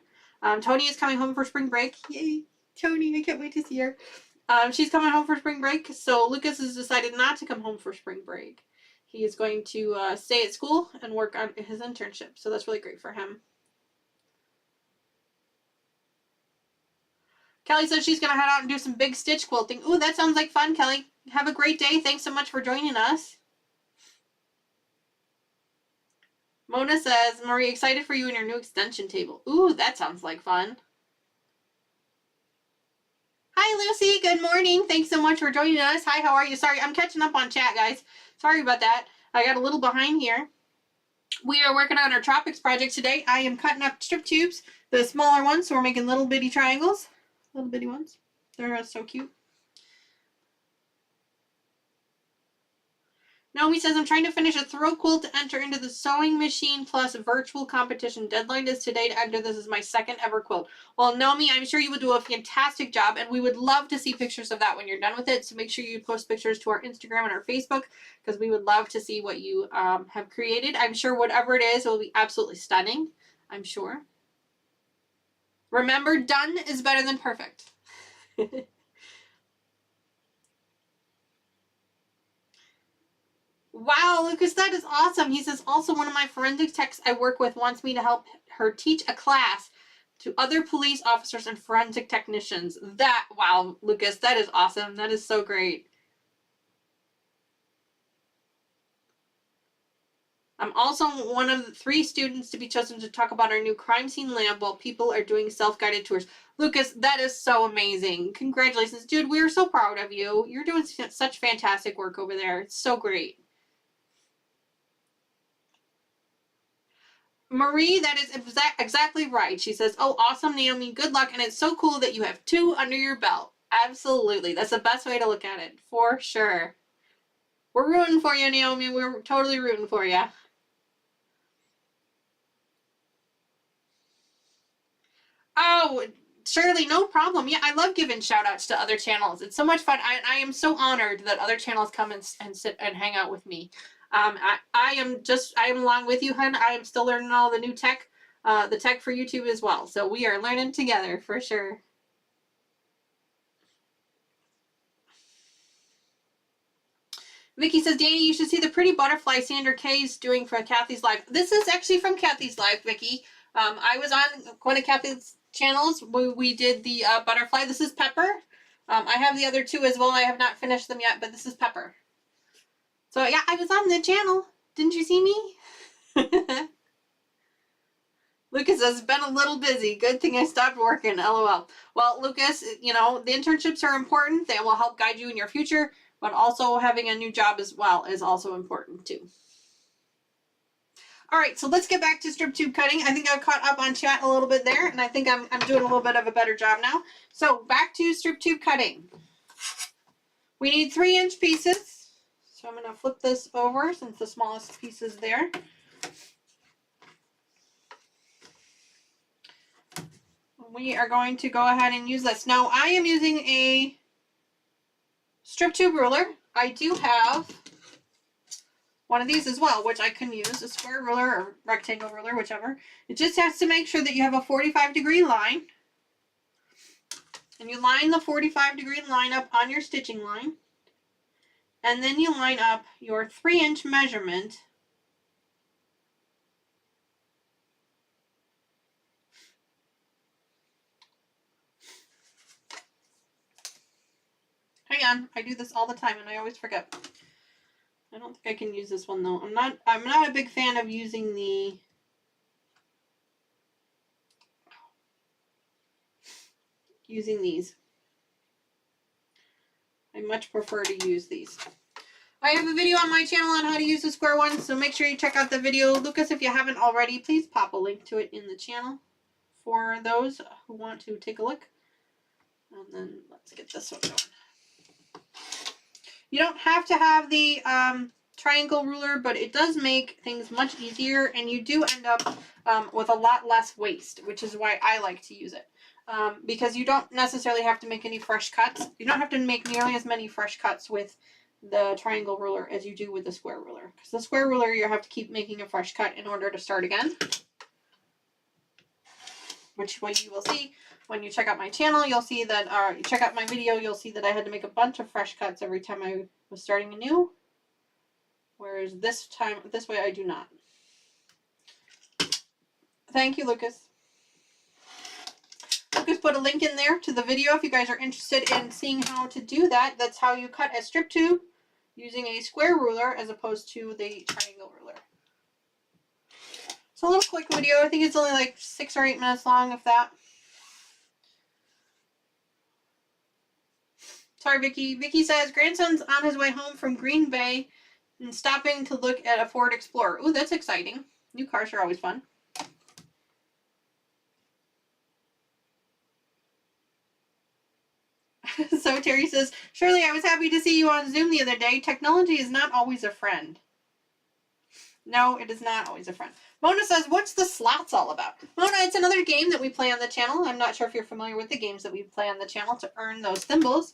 Tony is coming home for spring break. Yay, Tony, I can't wait to see her. She's coming home for spring break, so Lucas has decided not to come home for spring break. He is going to stay at school and work on his internship, so that's really great for him. Kelly says she's going to head out and do some big stitch quilting. Ooh, that sounds like fun, Kelly. Have a great day. Thanks so much for joining us. Mona says, Marie, excited for you and your new extension table. Ooh, that sounds like fun. Hi, Lucy. Good morning. Thanks so much for joining us. Hi, how are you? Sorry, I'm catching up on chat, guys. Sorry about that. I got a little behind here. We are working on our Tropics project today. I am cutting up strip tubes, the smaller ones, so we're making little bitty triangles. Little bitty ones. They're so cute. Naomi says, I'm trying to finish a throw quilt to enter into the sewing machine plus virtual competition. Deadline is today to enter. This is my second ever quilt. Well, Naomi, I'm sure you will do a fantastic job, and we would love to see pictures of that when you're done with it. So make sure you post pictures to our Instagram and our Facebook, because we would love to see what you have created. I'm sure whatever it is will be absolutely stunning. I'm sure. Remember, done is better than perfect. Wow, Lucas, that is awesome. He says, also one of my forensic techs I work with wants me to help her teach a class to other police officers and forensic technicians. Wow, Lucas, that is awesome. That is so great. I'm also one of the 3 students to be chosen to talk about our new crime scene lab while people are doing self-guided tours. Lucas, that is so amazing. Congratulations, dude. We are so proud of you. You're doing such fantastic work over there. It's so great. Marie, that is exactly right. She says, oh, awesome, Naomi. Good luck. And it's so cool that you have 2 under your belt. Absolutely. That's the best way to look at it. For sure. We're rooting for you, Naomi. We're totally rooting for you. Oh, Shirley, no problem. Yeah, I love giving shout outs to other channels. It's so much fun. I am so honored that other channels come and sit and hang out with me. I am along with you, hun. I am still learning all the new tech, the tech for YouTube as well. So we are learning together for sure. Vicky says, Danny, you should see the pretty butterfly Sandra Kay's doing for Kathy's live. This is actually from Kathy's live, Vicky. I was on one of Kathy's channels. We did the butterfly. This is Pepper. I have the other 2 as well. I have not finished them yet, but this is Pepper. So yeah, I was on the channel. Didn't you see me? Lucas has been a little busy. Good thing I stopped working. LOL. Well, Lucas, you know, the internships are important. They will help guide you in your future, but also having a new job as well is also important too. All right, so let's get back to strip tube cutting. I think I've caught up on chat a little bit there, and I think I'm doing a little bit of a better job now. So back to strip tube cutting. We need 3-inch pieces. So I'm going to flip this over since the smallest piece is there. We are going to go ahead and use this. Now I am using a strip tube ruler. I do have one of these as well, which I can use, a square ruler or rectangle ruler, whichever. It just has to make sure that you have a 45-degree line. And you line the 45-degree line up on your stitching line. And then you line up your 3-inch measurement hang on, I do this all the time and I always forget. I don't think I can use this one though. I'm not a big fan of using these. I much prefer to use these. I have a video on my channel on how to use the square one, so make sure you check out the video. Lucas, if you haven't already, please pop a link to it in the channel for those who want to take a look. And then let's get this one going. You don't have to have the triangle ruler, but it does make things much easier, and you do end up with a lot less waste, which is why I like to use it. Because you don't necessarily have to make any fresh cuts. You don't have to make nearly as many fresh cuts with the triangle ruler as you do with the square ruler. Because the square ruler, you have to keep making a fresh cut in order to start again. Which way you will see when you check out my channel, you'll see that, or you check out my video, you'll see that I had to make a bunch of fresh cuts every time I was starting anew. Whereas this way I do not. Thank you, Lucas. Lucas put a link in there to the video if you guys are interested in seeing how to do that. That's how you cut a strip tube using a square ruler as opposed to the triangle ruler. It's a little quick video. I think it's only like 6 or 8 minutes long, if that. Sorry, Vicky. Vicky says, grandson's on his way home from Green Bay and stopping to look at a Ford Explorer. Ooh, that's exciting. New cars are always fun. So Terry says, Shirley, I was happy to see you on Zoom the other day. Technology is not always a friend. No, it is not always a friend. Mona says, what's the slots all about? Mona, it's another game that we play on the channel. I'm not sure if you're familiar with the games that we play on the channel to earn those thimbles.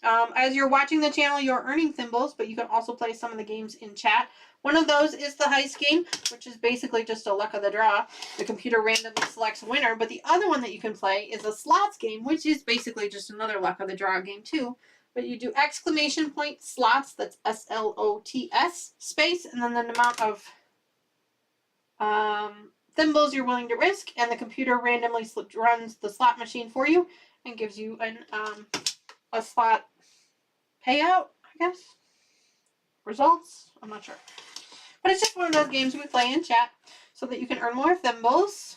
As you're watching the channel, you're earning thimbles, but you can also play some of the games in chat. One of those is the heist game, which is basically just a luck of the draw. The computer randomly selects a winner, but the other one that you can play is a slots game, which is basically just another luck of the draw game too. But you do exclamation point slots, that's SLOTS, space, and then the amount of thimbles you're willing to risk, and the computer randomly runs the slot machine for you and gives you a slot payout, I guess. Results? I'm not sure. But it's just one of those games we play in chat so that you can earn more thimbles.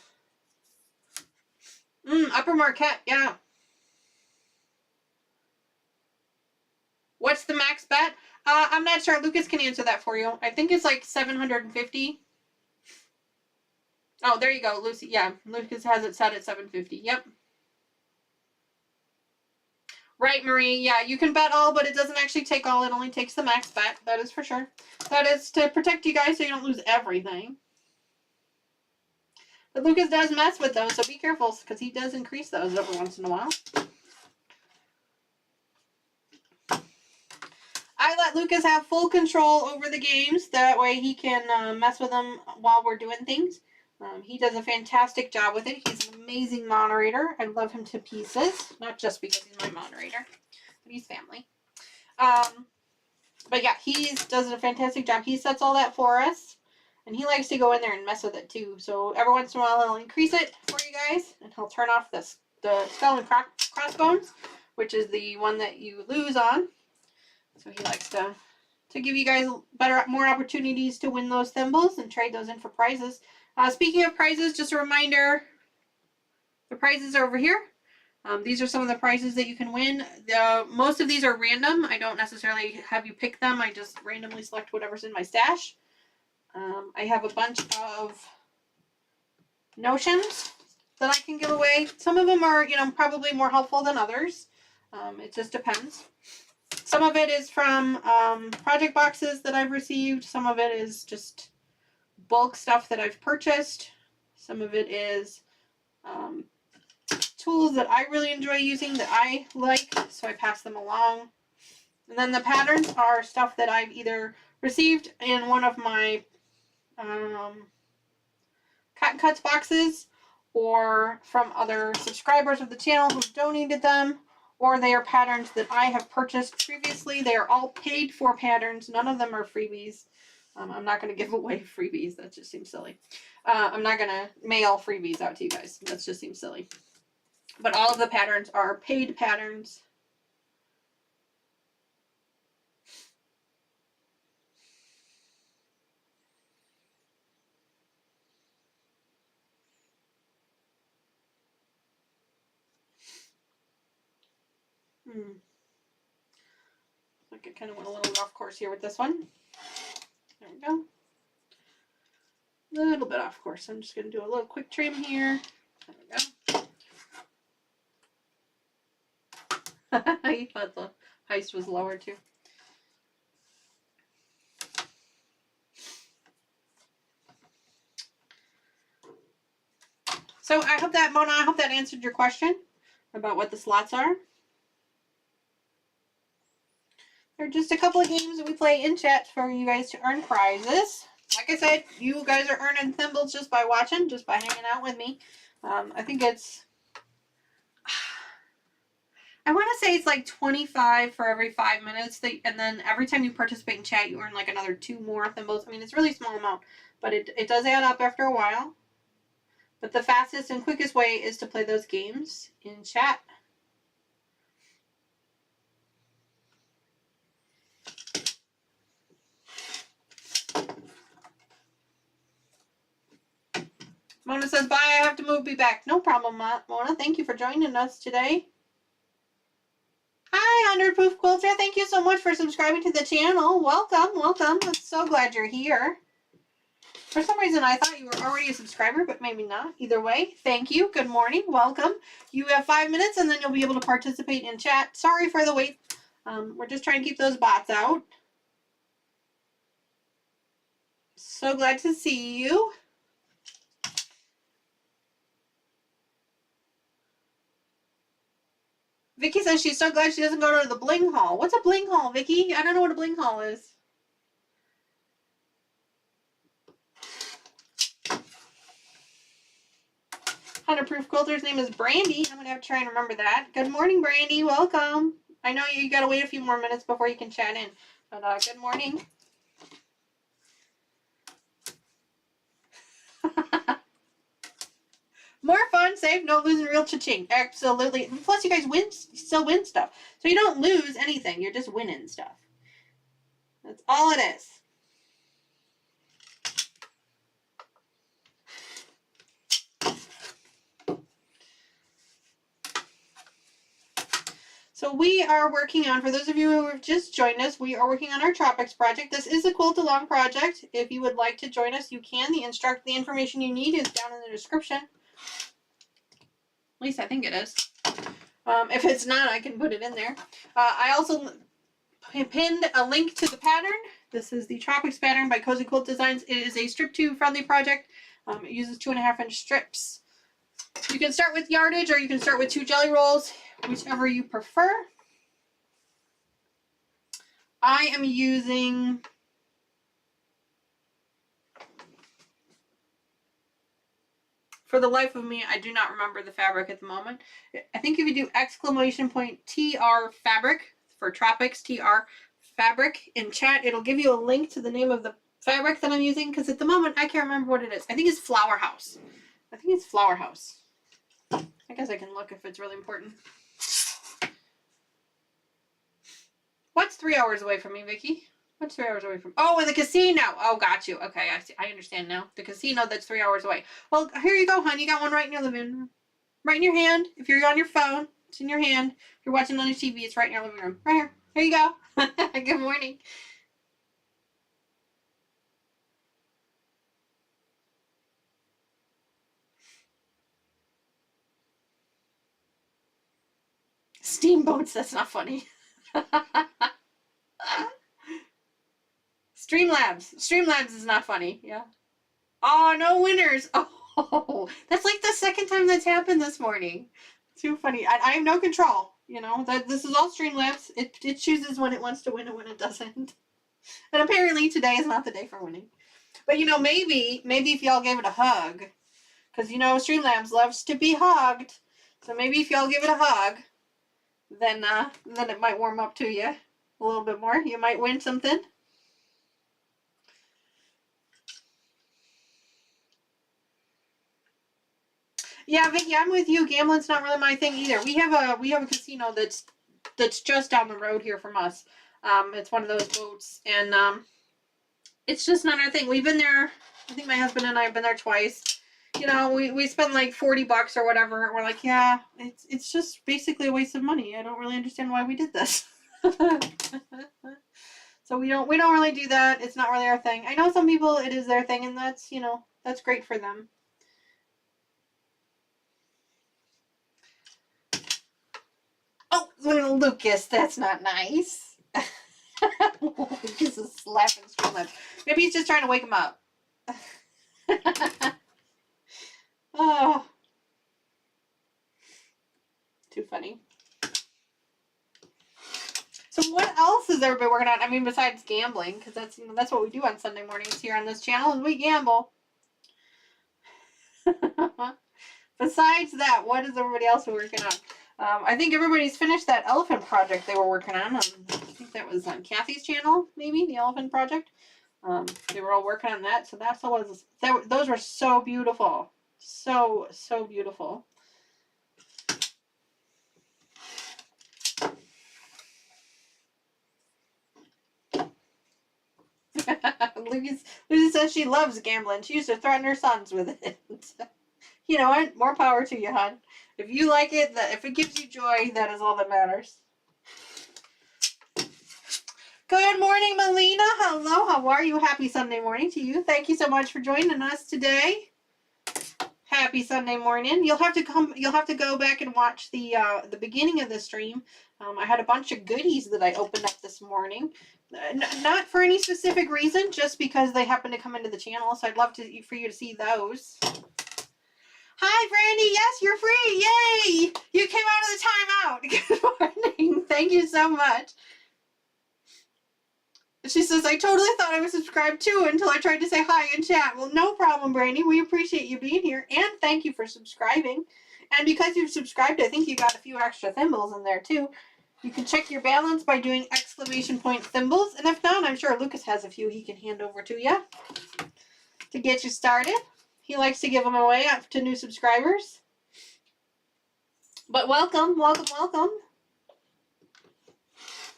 Upper Marquette, yeah. What's the max bet? I'm not sure. Lucas can answer that for you. I think it's like 750. Oh, there you go, Lucy. Yeah, Lucas has it set at 750. Yep. Right, Marie. Yeah, you can bet all, but it doesn't actually take all. It only takes the max bet. That is for sure. That is to protect you guys so you don't lose everything. But Lucas does mess with those, so be careful because he does increase those every once in a while. I let Lucas have full control over the games. That way he can mess with them while we're doing things. He does a fantastic job with it. He's an amazing moderator. I love him to pieces. Not just because he's my moderator, but he's family. But yeah, he does a fantastic job. He sets all that for us. And he likes to go in there and mess with it too. So every once in a while he'll increase it for you guys. And he'll turn off the skull and crossbones, which is the one that you lose on. So he likes to give you guys more opportunities to win those thimbles and trade those in for prizes. Speaking of prizes, just a reminder, the prizes are over here. These are some of the prizes that you can win. Most of these are random. I don't necessarily have you pick them. I just randomly select whatever's in my stash. I have a bunch of notions that I can give away. Some of them are, probably more helpful than others. It just depends. Some of it is from project boxes that I've received. Some of it is just bulk stuff that I've purchased. Some of it is tools that I really enjoy using that I like, so I pass them along. And then the patterns are stuff that I've either received in one of my Cotton Cuts boxes, or from other subscribers of the channel who donated them, or they are patterns that I have purchased previously. They are all paid for patterns. None of them are freebies. I'm not going to give away freebies. That just seems silly. I'm not going to mail freebies out to you guys. That just seems silly. But all of the patterns are paid patterns. Like I kind of went a little off course here with this one. There we go. A little bit off course. I'm just going to do a little quick trim here. There we go. I thought the heist was lower too. So I hope that, Mona, I hope that answered your question about what the slots are. They're just a couple of games that we play in chat for you guys to earn prizes. Like I said, you guys are earning thimbles just by watching, just by hanging out with me. I think it's, I want to say it's like 25 for every 5 minutes. And then every time you participate in chat, you earn like another 2 more thimbles. I mean, it's a really small amount, but it does add up after a while. But the fastest and quickest way is to play those games in chat. Mona says, bye, I have to move, be back. No problem, Mona. Thank you for joining us today. Hi, 100 Proof Quilter. Thank you so much for subscribing to the channel. Welcome, welcome. I'm so glad you're here. For some reason, I thought you were already a subscriber, but maybe not. Either way, thank you. Good morning. Welcome. You have 5 minutes, and then you'll be able to participate in chat. Sorry for the wait. We're just trying to keep those bots out. So glad to see you. Vicky says she's so glad she doesn't go to the bling hall. What's a bling hall, Vicky? I don't know what a bling hall is. Proof quilter's name is Brandy. I'm gonna have to try and remember that. Good morning, Brandy. Welcome. I know you gotta wait a few more minutes before you can chat in, but good morning. More fun, safe, no losing, real cha-ching. Absolutely. Plus, you guys still win stuff, so you don't lose anything. You're just winning stuff. That's all it is. So we are working on, for those of you who have just joined us, we are working on our Tropics project. This is a quilt along project. If you would like to join us, you can. The information you need is down in the description. At least I think it is. If it's not, I can put it in there. I also pinned a link to the pattern. This is the Tropics pattern by Cozy Quilt Designs. It is a strip to friendly project. It uses 2.5-inch strips. You can start with yardage or you can start with 2 jelly rolls, whichever you prefer. I am using for the life of me, I do not remember the fabric at the moment. I think if you do !TR fabric for Tropics, TR fabric in chat, it'll give you a link to the name of the fabric that I'm using, because at the moment I can't remember what it is. I think it's Flowerhouse. I think it's Flowerhouse. I guess I can look if it's really important. What's 3 hours away from me, Vicky? What's 3 hours away from? Oh, in the casino. Oh, got you. Okay, I see. I understand now. The casino that's 3 hours away. Well, here you go, hon. You got one right in your living room. Right in your hand. If you're on your phone, it's in your hand. If you're watching on your TV, it's right in your living room. Right here. Here you go. Good morning. Steamboats, that's not funny. Streamlabs is not funny, yeah. Oh, no winners. Oh, that's like the second time that's happened this morning. Too funny. I have no control, you know. This is all Streamlabs. It chooses when it wants to win and when it doesn't. And apparently today is not the day for winning. But, you know, maybe if y'all gave it a hug, because, you know, Streamlabs loves to be hugged. So maybe if y'all give it a hug, then it might warm up to you a little bit more. You might win something. Yeah, Vicky, I'm with you. Gambling's not really my thing either. We have a casino that's just down the road here from us. It's one of those boats, and it's just not our thing. We've been there. I think my husband and I have been there twice. You know, we spend like $40 or whatever. And we're like, yeah, it's just basically a waste of money. I don't really understand why we did this. So we don't really do that. It's not really our thing. I know some people it is their thing, and that's, you know, that's great for them. Oh, little Lucas, that's not nice. Lucas is slapping Streamlabs. Maybe he's just trying to wake him up. Oh, too funny. So what else is everybody working on? I mean, besides gambling, because that's, you know, that's what we do on Sunday mornings here on this channel, is we gamble. Besides that, what is everybody else working on? I think everybody's finished that elephant project they were working on. I think that was on Kathy's channel, maybe, the elephant project. They were all working on that, so that's what was. Those were so beautiful. So beautiful. Lucy says she loves gambling. She used to threaten her sons with it. You know what? More power to you, hon. If you like it, if it gives you joy, that is all that matters. Good morning, Melina. Hello, how are you? Happy Sunday morning to you. Thank you so much for joining us today. Happy Sunday morning. You'll have to go back and watch the beginning of the stream. I had a bunch of goodies that I opened up this morning. Not for any specific reason, just because they happen to come into the channel. So I'd love for you to see those. Hi, Brandy. Yes, you're free. Yay! You came out of the timeout. Good morning. Thank you so much. She says, I totally thought I was subscribed too until I tried to say hi in chat. Well, no problem, Brandy. We appreciate you being here. And thank you for subscribing. And because you've subscribed, I think you got a few extra thimbles in there too. You can check your balance by doing exclamation point thimbles. And if not, I'm sure Lucas has a few he can hand over to you to get you started. He likes to give them away up to new subscribers. But welcome, welcome, welcome.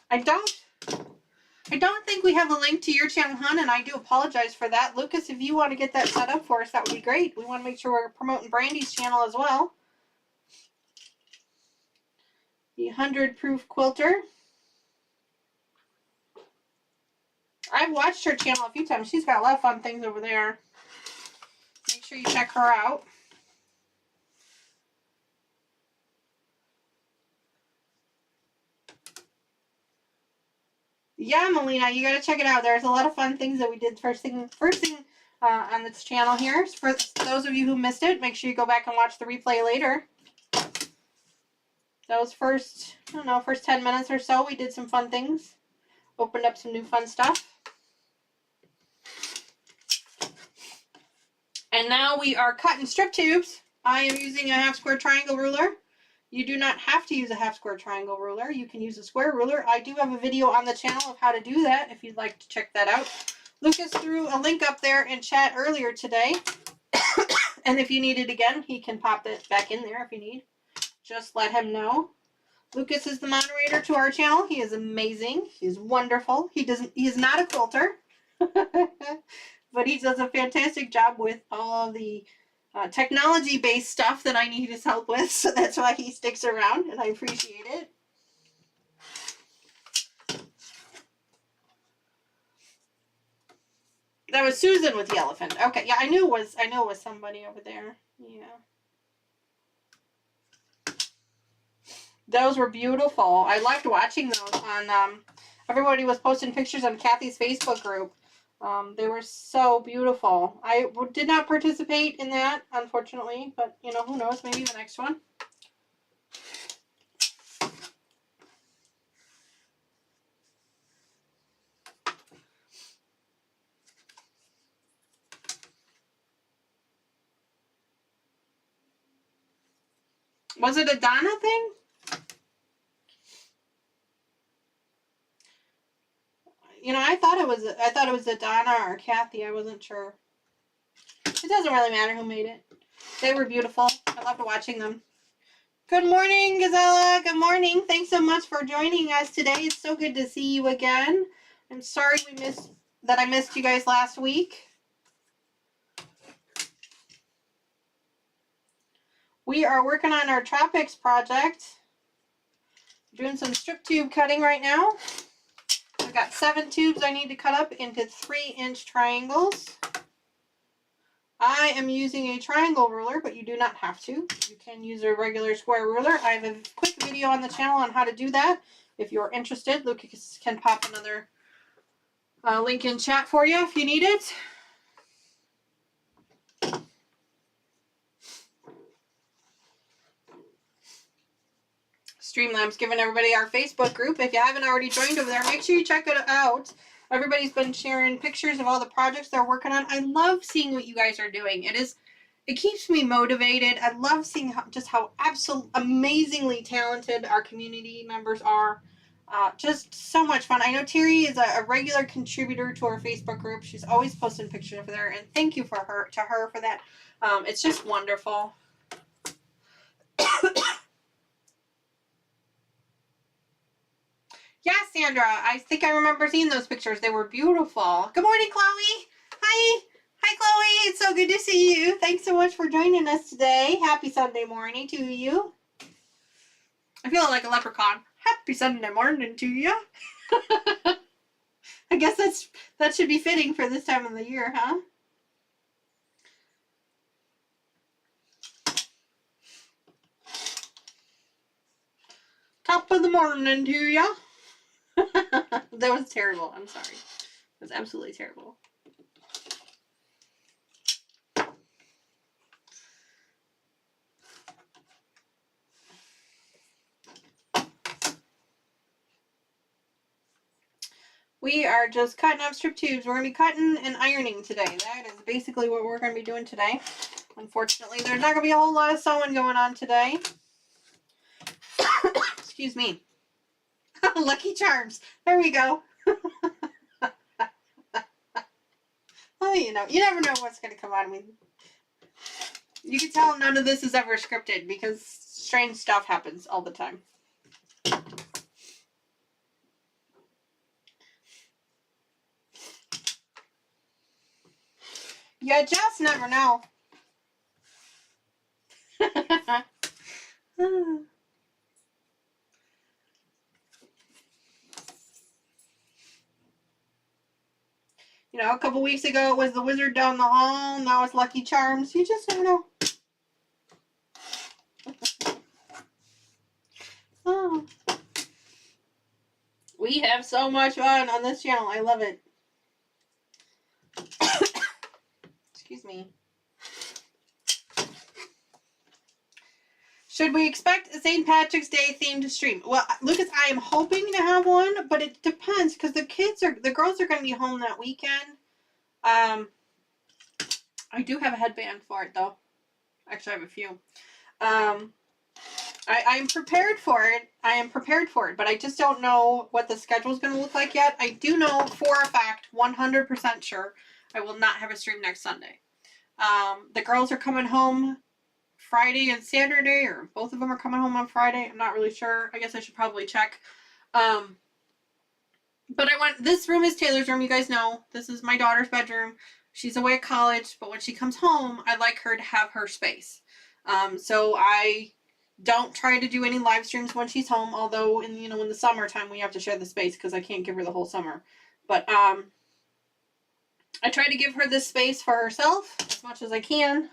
I don't think we have a link to your channel, hon, and I do apologize for that. Lucas, if you want to get that set up for us, that would be great. We want to make sure we're promoting Brandy's channel as well. The 100 Proof Quilter. I've watched her channel a few times. She's got a lot of fun things over there. Make sure you check her out. Yeah, Melina, you gotta check it out. There's a lot of fun things that we did first thing on this channel here. For those of you who missed it, make sure you go back and watch the replay later. Those first 10 minutes or so, we did some fun things. Opened up some new fun stuff. And now we are cutting strip tubes. I am using a half square triangle ruler. You do not have to use a half square triangle ruler. You can use a square ruler. I do have a video on the channel of how to do that if you'd like to check that out. Lucas threw a link up there in chat earlier today. And if you need it again, he can pop it back in there if you need. Just let him know. Lucas is the moderator to our channel. He is amazing. He's wonderful. He is not a quilter. But he does a fantastic job with all of the technology-based stuff that I need his help with, so that's why he sticks around, and I appreciate it. That was Susan with the elephant. Okay, yeah, I knew it was somebody over there. Yeah. Those were beautiful. I liked watching those on, everybody was posting pictures on Kathy's Facebook group. They were so beautiful. I did not participate in that, unfortunately, but, you know, who knows, maybe the next one. Was it a Donna thing? You know, I thought it was a Donna or Kathy. I wasn't sure. It doesn't really matter who made it. They were beautiful. I loved watching them. Good morning, Gazella. Good morning. Thanks so much for joining us today. It's so good to see you again. I'm sorry I missed you guys last week. We are working on our Tropics project. Doing some strip tube cutting right now. I've got 7 tubes I need to cut up into 3-inch triangles. I am using a triangle ruler, but you do not have to. You can use a regular square ruler. I have a quick video on the channel on how to do that. If you're interested, Lucas can pop another link in chat for you if you need it. Streamlabs giving everybody our Facebook group. If you haven't already joined over there, make sure you check it out. Everybody's been sharing pictures of all the projects they're working on. I love seeing what you guys are doing. It keeps me motivated. I love seeing how absolutely amazingly talented our community members are. Just so much fun. I know Terry is a regular contributor to our Facebook group. She's always posting pictures over there, and thank you to her for that. It's just wonderful. Yeah, Sandra, I think I remember seeing those pictures. They were beautiful. Good morning, Chloe. Hi. Hi, Chloe. It's so good to see you. Thanks so much for joining us today. Happy Sunday morning to you. I feel like a leprechaun. Happy Sunday morning to you. I guess that should be fitting for this time of the year, huh? Top of the morning to you. That was terrible. I'm sorry. It was absolutely terrible. We are just cutting up strip tubes. We're going to be cutting and ironing today. That is basically what we're going to be doing today. Unfortunately, there's not going to be a whole lot of sewing going on today. Excuse me. Lucky Charms. There we go. Oh, you know, you never know what's going to come out of me. You can tell none of this is ever scripted because strange stuff happens all the time. You just never know. You know, a couple weeks ago it was the Wizard down the hall. Now it's Lucky Charms. You just never know. Oh. We have so much fun on this channel. I love it. Excuse me. Should we expect a St. Patrick's Day themed stream? Well, Lucas, I am hoping to have one, but it depends because the girls are going to be home that weekend. I do have a headband for it though. Actually, I have a few. I'm prepared for it. I am prepared for it, but I just don't know what the schedule is going to look like yet. I do know for a fact, 100% sure, I will not have a stream next Sunday. The girls are coming home Friday and Saturday, or both of them are coming home on Friday. I'm not really sure. I guess I should probably check. But this room is Taylor's room. You guys know this is my daughter's bedroom. She's away at college, but when she comes home, I'd like her to have her space. So I don't try to do any live streams when she's home, although in the summertime we have to share the space because I can't give her the whole summer. But I try to give her this space for herself as much as I can.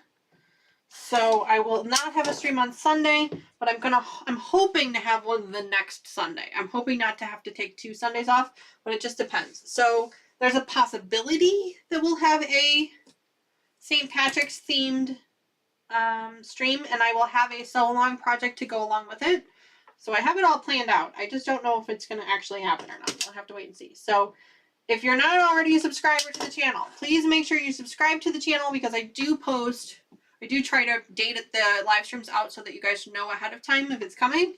So I will not have a stream on Sunday, but I'm hoping to have one the next Sunday. I'm hoping not to have to take 2 Sundays off, but it just depends. So there's a possibility that we'll have a St. Patrick's themed stream, and I will have a sew-along project to go along with it. So I have it all planned out. I just don't know if it's going to actually happen or not. I'll have to wait and see. So if you're not already a subscriber to the channel, please make sure you subscribe to the channel because I do try to date the live streams out so that you guys know ahead of time if it's coming.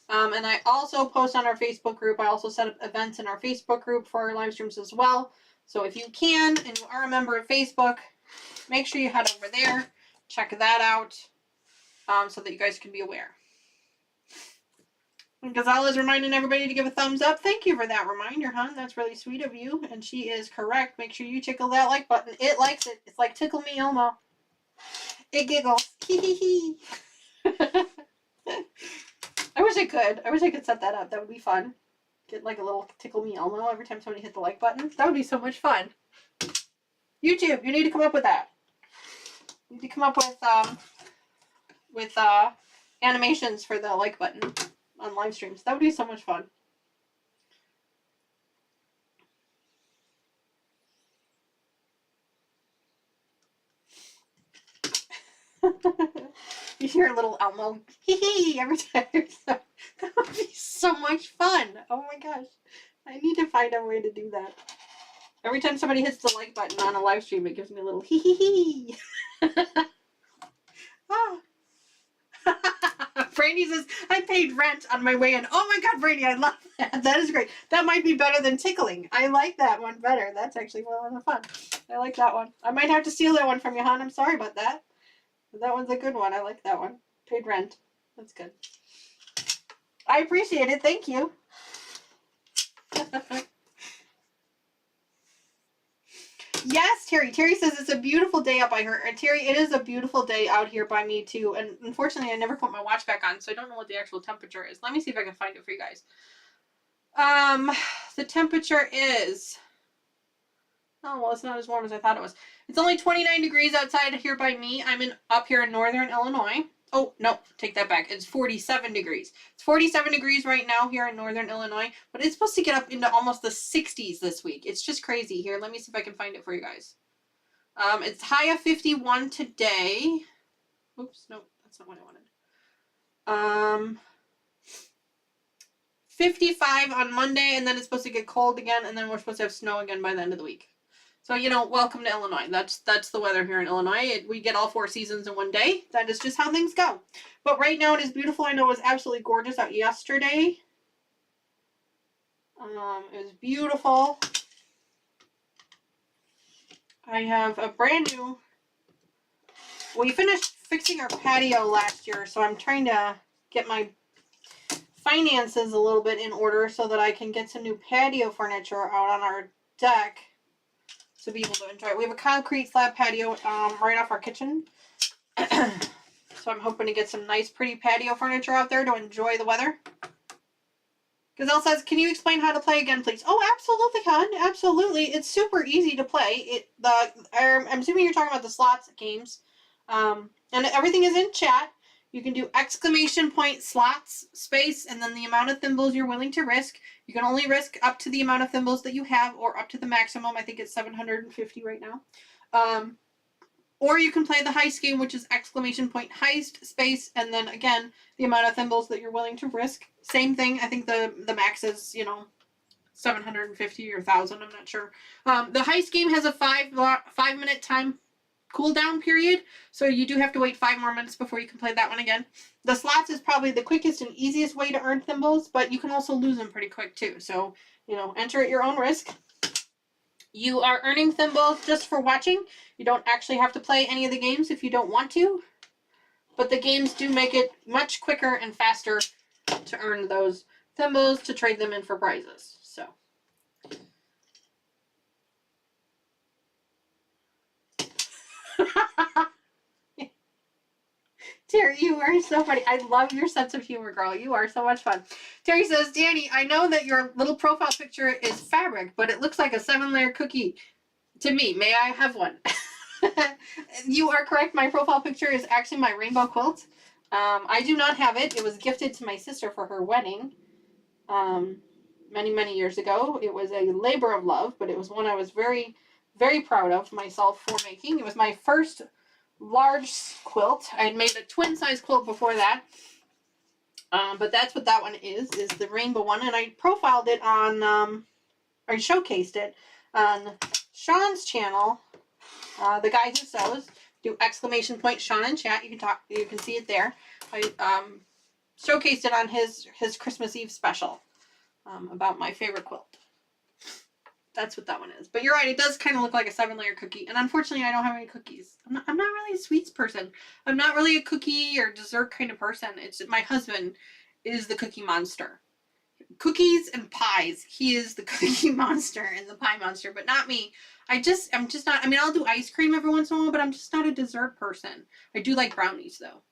And I also post on our Facebook group. I also set up events in our Facebook group for our live streams as well. So if you can and you are a member of Facebook, make sure you head over there. Check that out so that you guys can be aware. And Gazelle is reminding everybody to give a thumbs up. Thank you for that reminder, hon. That's really sweet of you. And she is correct. Make sure you tickle that like button. It likes it. It's like Tickle Me Elmo. It giggles. Hee hee hee. I wish I could. I wish I could set that up. That would be fun. Get like a little Tickle Me Elmo every time somebody hit the like button. That would be so much fun. YouTube, you need to come up with that. You need to come up with animations for the like button on live streams. That would be so much fun. You hear a little Elmo hee hee every time. That would be so much fun. Oh my gosh. I need to find a way to do that. Every time somebody hits the like button on a live stream, it gives me a little hee hee hee. Oh. Brandy says, I paid rent on my way in. Oh my god, Brandy, I love that. That is great. That might be better than tickling. I like that one better. That's actually a lot of fun. I like that one. I might have to steal that one from you, hon. I'm sorry about that. But that one's a good one. I like that one. Paid rent. That's good. I appreciate it. Thank you. Yes, Terry. Terry says it's a beautiful day out by her. And Terry, it is a beautiful day out here by me too. And unfortunately, I never put my watch back on, so I don't know what the actual temperature is. Let me see if I can find it for you guys. The temperature is... Oh, well, it's not as warm as I thought it was. It's only 29 degrees outside here by me. I'm up here in northern Illinois. Oh, no, take that back. It's 47 degrees. It's 47 degrees right now here in northern Illinois, but it's supposed to get up into almost the 60s this week. It's just crazy here. Let me see if I can find it for you guys. It's high of 51 today. Oops, no, that's not what I wanted. 55 on Monday, and then it's supposed to get cold again, and then we're supposed to have snow again by the end of the week. So, you know, welcome to Illinois. That's the weather here in Illinois. We get all 4 seasons in one day. That is just how things go. But right now it is beautiful. I know it was absolutely gorgeous out yesterday. It was beautiful. I have a brand new... We finished fixing our patio last year, so I'm trying to get my finances a little bit in order so that I can get some new patio furniture out on our deck to be able to enjoy it. We have a concrete slab patio right off our kitchen. So I'm hoping to get some nice pretty patio furniture out there to enjoy the weather. Gazelle says, can you explain how to play again, please? Oh, absolutely, hon. Absolutely. It's super easy to play. I'm assuming you're talking about the slots games. And everything is in chat. You can do ! slots, space, and then the amount of thimbles you're willing to risk. You can only risk up to the amount of thimbles that you have, or up to the maximum. I think it's 750 right now. Or you can play the heist game, which is ! heist, space, and then again, the amount of thimbles that you're willing to risk. Same thing. I think the max is, 750 or 1,000. I'm not sure. The heist game has a 5-minute time cooldown period, so you do have to wait 5 more minutes before you can play that one again. The slots is probably the quickest and easiest way to earn thimbles, but you can also lose them pretty quick too. So, enter at your own risk. You are earning thimbles just for watching. You don't actually have to play any of the games if you don't want to, but the games do make it much quicker and faster to earn those thimbles to trade them in for prizes. So. Terry, you are so funny. I love your sense of humor, girl. You are so much fun. Terry says, Danny, I know that your little profile picture is fabric, but it looks like a 7-layer cookie to me. May I have one? You are correct. My profile picture is actually my rainbow quilt. I do not have it. It was gifted to my sister for her wedding many, many years ago. It was a labor of love, but it was one I was very, very proud of myself for making. It was my first large quilt. I had made a twin size quilt before that, but that's what that one is the rainbow one, and I profiled it on or showcased it on Sean's channel, the guy who sews. Do ! Sean in chat. You can see it there. I showcased it on his Christmas Eve special about my favorite quilt. That's what that one is. But you're right, it does kind of look like a 7-layer cookie. And unfortunately, I don't have any cookies. I'm not really a sweets person. I'm not really a cookie or dessert kind of person. It's my husband is the cookie monster. Cookies and pies. He is the cookie monster and the pie monster, but not me. I'm just not. I mean, I'll do ice cream every once in a while, but I'm just not a dessert person. I do like brownies, though.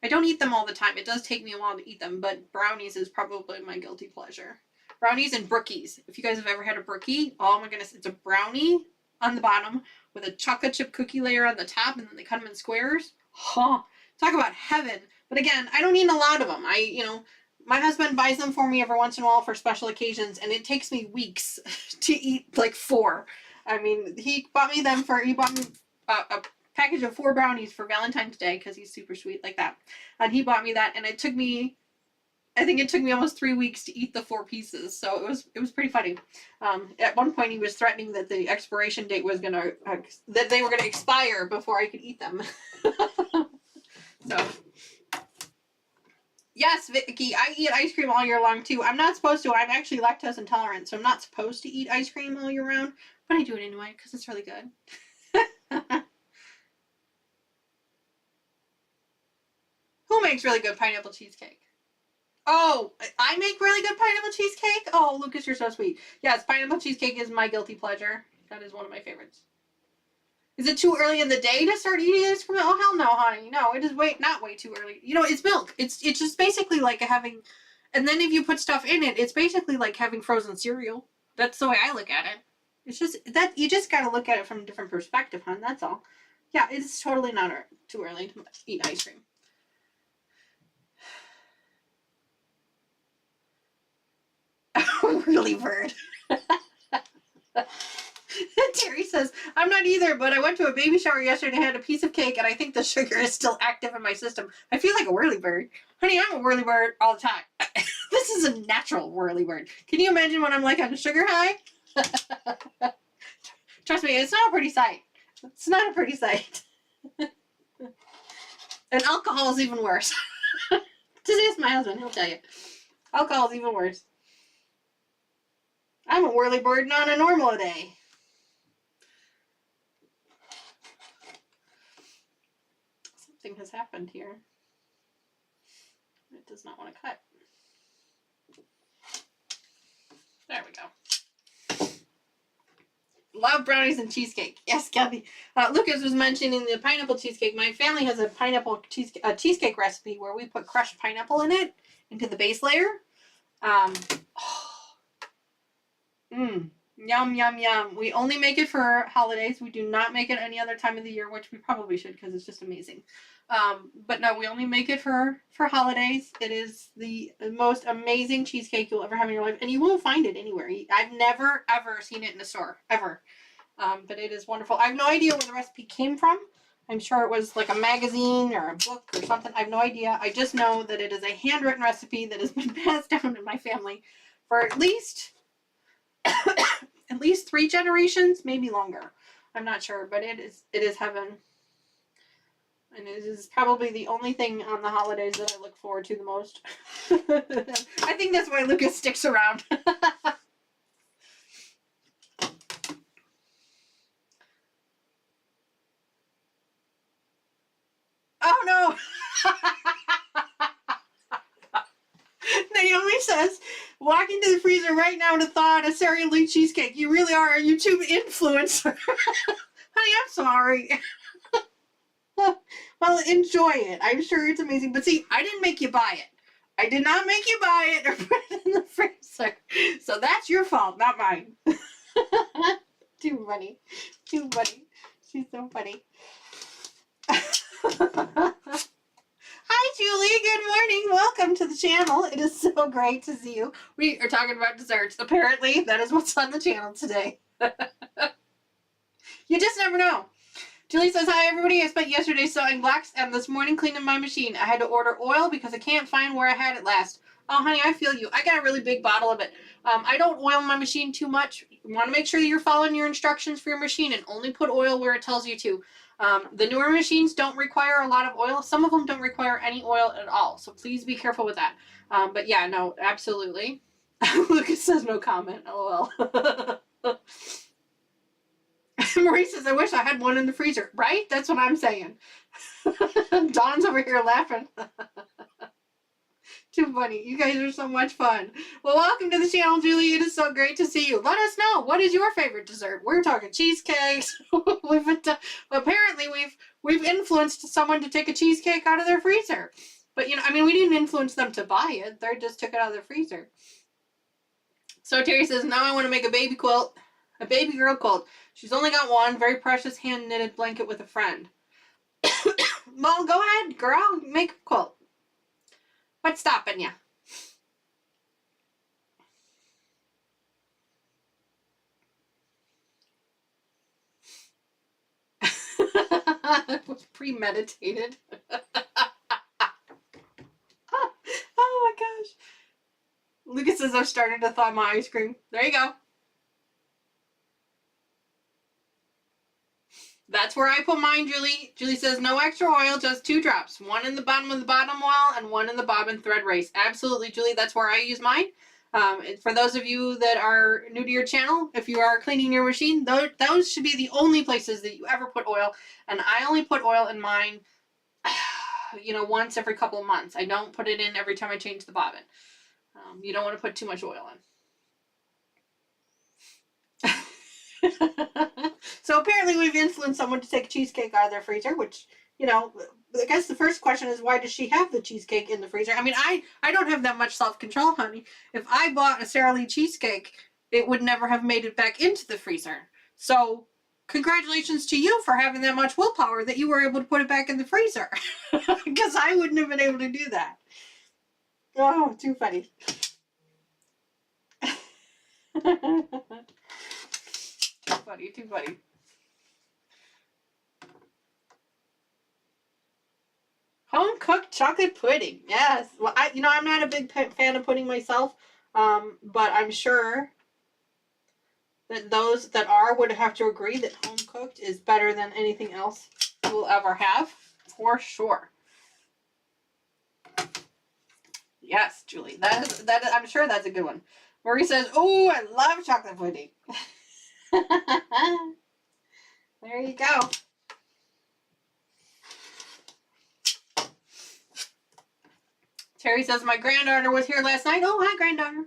I don't eat them all the time. It does take me a while to eat them, but brownies is probably my guilty pleasure. Brownies and brookies. If you guys have ever had a brookie, oh my goodness, it's a brownie on the bottom with a chocolate chip cookie layer on the top, and then they cut them in squares. Huh. Talk about heaven. But again, I don't eat a lot of them. My husband buys them for me every once in a while for special occasions, and it takes me weeks to eat like 4. I mean, he bought me a package of 4 brownies for Valentine's Day because he's super sweet like that. And he bought me that, and I think it took me almost 3 weeks to eat the 4 pieces, so it was pretty funny. At one point, he was threatening that the expiration date was that they were gonna expire before I could eat them. So, yes, Vicky, I eat ice cream all year long too. I'm not supposed to. I'm actually lactose intolerant, so I'm not supposed to eat ice cream all year round, but I do it anyway because it's really good. Who makes really good pineapple cheesecake? Oh, I make really good pineapple cheesecake? Oh, Lucas, you're so sweet. Yes, pineapple cheesecake is my guilty pleasure. That is one of my favorites. Is it too early in the day to start eating ice cream? Oh, hell no, honey. No, it is not way too early. It's milk. It's just basically like having... And then if you put stuff in it, it's basically like having frozen cereal. That's the way I look at it. It's just... that you just gotta look at it from a different perspective, hon. That's all. Yeah, it's totally not too early to eat ice cream. Really, Bird. Terry says, I'm not either, but I went to a baby shower yesterday and had a piece of cake, and I think the sugar is still active in my system. I feel like a whirly bird. Honey, I'm a whirly bird all the time. This is a natural whirly bird. Can you imagine when I'm like on a sugar high? Trust me, it's not a pretty sight. It's not a pretty sight. And alcohol is even worse. Just ask my husband, he'll tell you. Alcohol is even worse. I'm a whirly bird on a normal day. Something has happened here. It does not want to cut. There we go. Love brownies and cheesecake. Yes, Kathy. Lucas was mentioning the pineapple cheesecake. My family has a pineapple cheesecake recipe where we put crushed pineapple in it, into the base layer. Yum, yum, yum. We only make it for holidays. We do not make it any other time of the year, which we probably should because it's just amazing. But no, we only make it for holidays. It is the most amazing cheesecake you'll ever have in your life, and you won't find it anywhere. I've never, ever seen it in a store, ever. But it is wonderful. I have no idea where the recipe came from. I'm sure it was like a magazine or a book or something. I have no idea. I just know that it is a handwritten recipe that has been passed down in my family for at least 3 generations, maybe longer. I'm not sure, but it is heaven. And it is probably the only thing on the holidays that I look forward to the most. I think that's why Lucas sticks around. Oh no! Naomi says, walk into the freezer right now to thaw out a Serene cheesecake. You really are a YouTube influencer. Honey, I'm sorry. Well, enjoy it. I'm sure it's amazing. But see, I didn't make you buy it. I did not make you buy it or put it in the freezer. So that's your fault, not mine. Too funny. Too funny. She's so funny. Hi, Julie. Good morning. Welcome to the channel. It is so great to see you. We are talking about desserts. Apparently, that is what's on the channel today. You just never know. Julie says, hi, everybody. I spent yesterday sewing blocks and this morning cleaning my machine. I had to order oil because I can't find where I had it last. Oh, honey, I feel you. I got a really big bottle of it. I don't oil my machine too much. You want to make sure that you're following your instructions for your machine and only put oil where it tells you to. The newer machines don't require a lot of oil. Some of them don't require any oil at all. So please be careful with that. But yeah, no, absolutely. Lucas says no comment. LOL. Marie says, I wish I had one in the freezer. Right? That's what I'm saying. Dawn's over here laughing. Too funny. You guys are so much fun. Well, welcome to the channel, Julie. It is so great to see you. Let us know. What is your favorite dessert? We're talking cheesecakes. Apparently, we've influenced someone to take a cheesecake out of their freezer. But, you know, I mean, we didn't influence them to buy it. They just took it out of their freezer. So Terry says, now I want to make a baby quilt. A baby girl quilt. She's only got one very precious hand-knitted blanket with a friend. Well, go ahead, girl. Make a quilt. What's stopping you? It was premeditated. Oh my gosh. Lucas says I've started to thaw my ice cream. There you go. That's where I put mine, Julie. Julie says no extra oil, just 2 drops. One in the bottom of the bottom wall and one in the bobbin thread race. Absolutely, Julie. That's where I use mine. For those of you that are new to your channel, if you are cleaning your machine, those should be the only places that you ever put oil. And I only put oil in mine, you know, once every couple of months. I don't put it in every time I change the bobbin. You don't want to put too much oil in. So apparently we've influenced someone to take a cheesecake out of their freezer, which, you know, I guess the first question is, why does she have the cheesecake in the freezer? I mean, I don't have that much self-control, honey. If I bought a Sara Lee cheesecake, it would never have made it back into the freezer. So congratulations to you for having that much willpower that you were able to put it back in the freezer. Because I wouldn't have been able to do that. Oh, too funny. funny, too funny. Home cooked chocolate pudding. Yes. Well, I'm not a big fan of pudding myself, but I'm sure that those that are would have to agree that home cooked is better than anything else we'll ever have, for sure. Yes, Julie. That is, I'm sure that's a good one. Marie says, "Oh, I love chocolate pudding." There you go. Terry says, "My granddaughter was here last night." Oh, hi, granddaughter.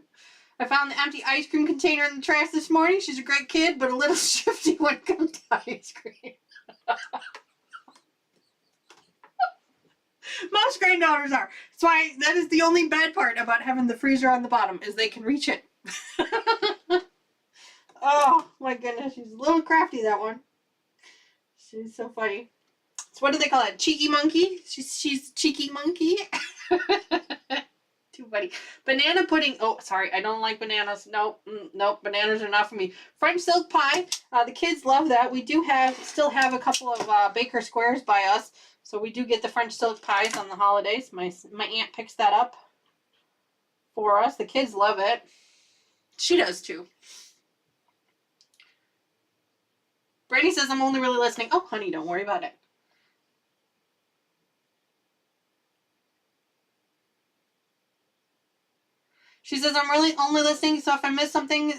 I found the empty ice cream container in the trash this morning. She's a great kid, but a little shifty when it comes to ice cream. Most granddaughters are. That's why that is the only bad part about having the freezer on the bottom, is they can reach it. Oh, my goodness. She's a little crafty, that one. She's so funny. So what do they call it? Cheeky monkey? She's cheeky monkey. Too funny. Banana pudding. Oh, sorry. I don't like bananas. Nope. Nope. Bananas are not for me. French silk pie. The kids love that. We do still have a couple of Baker Squares by us. So we do get the French silk pies on the holidays. My aunt picks that up for us. The kids love it. She does too. Brady says, "I'm only really listening." Oh, honey, don't worry about it. She says, "I'm really only listening, so if I miss something,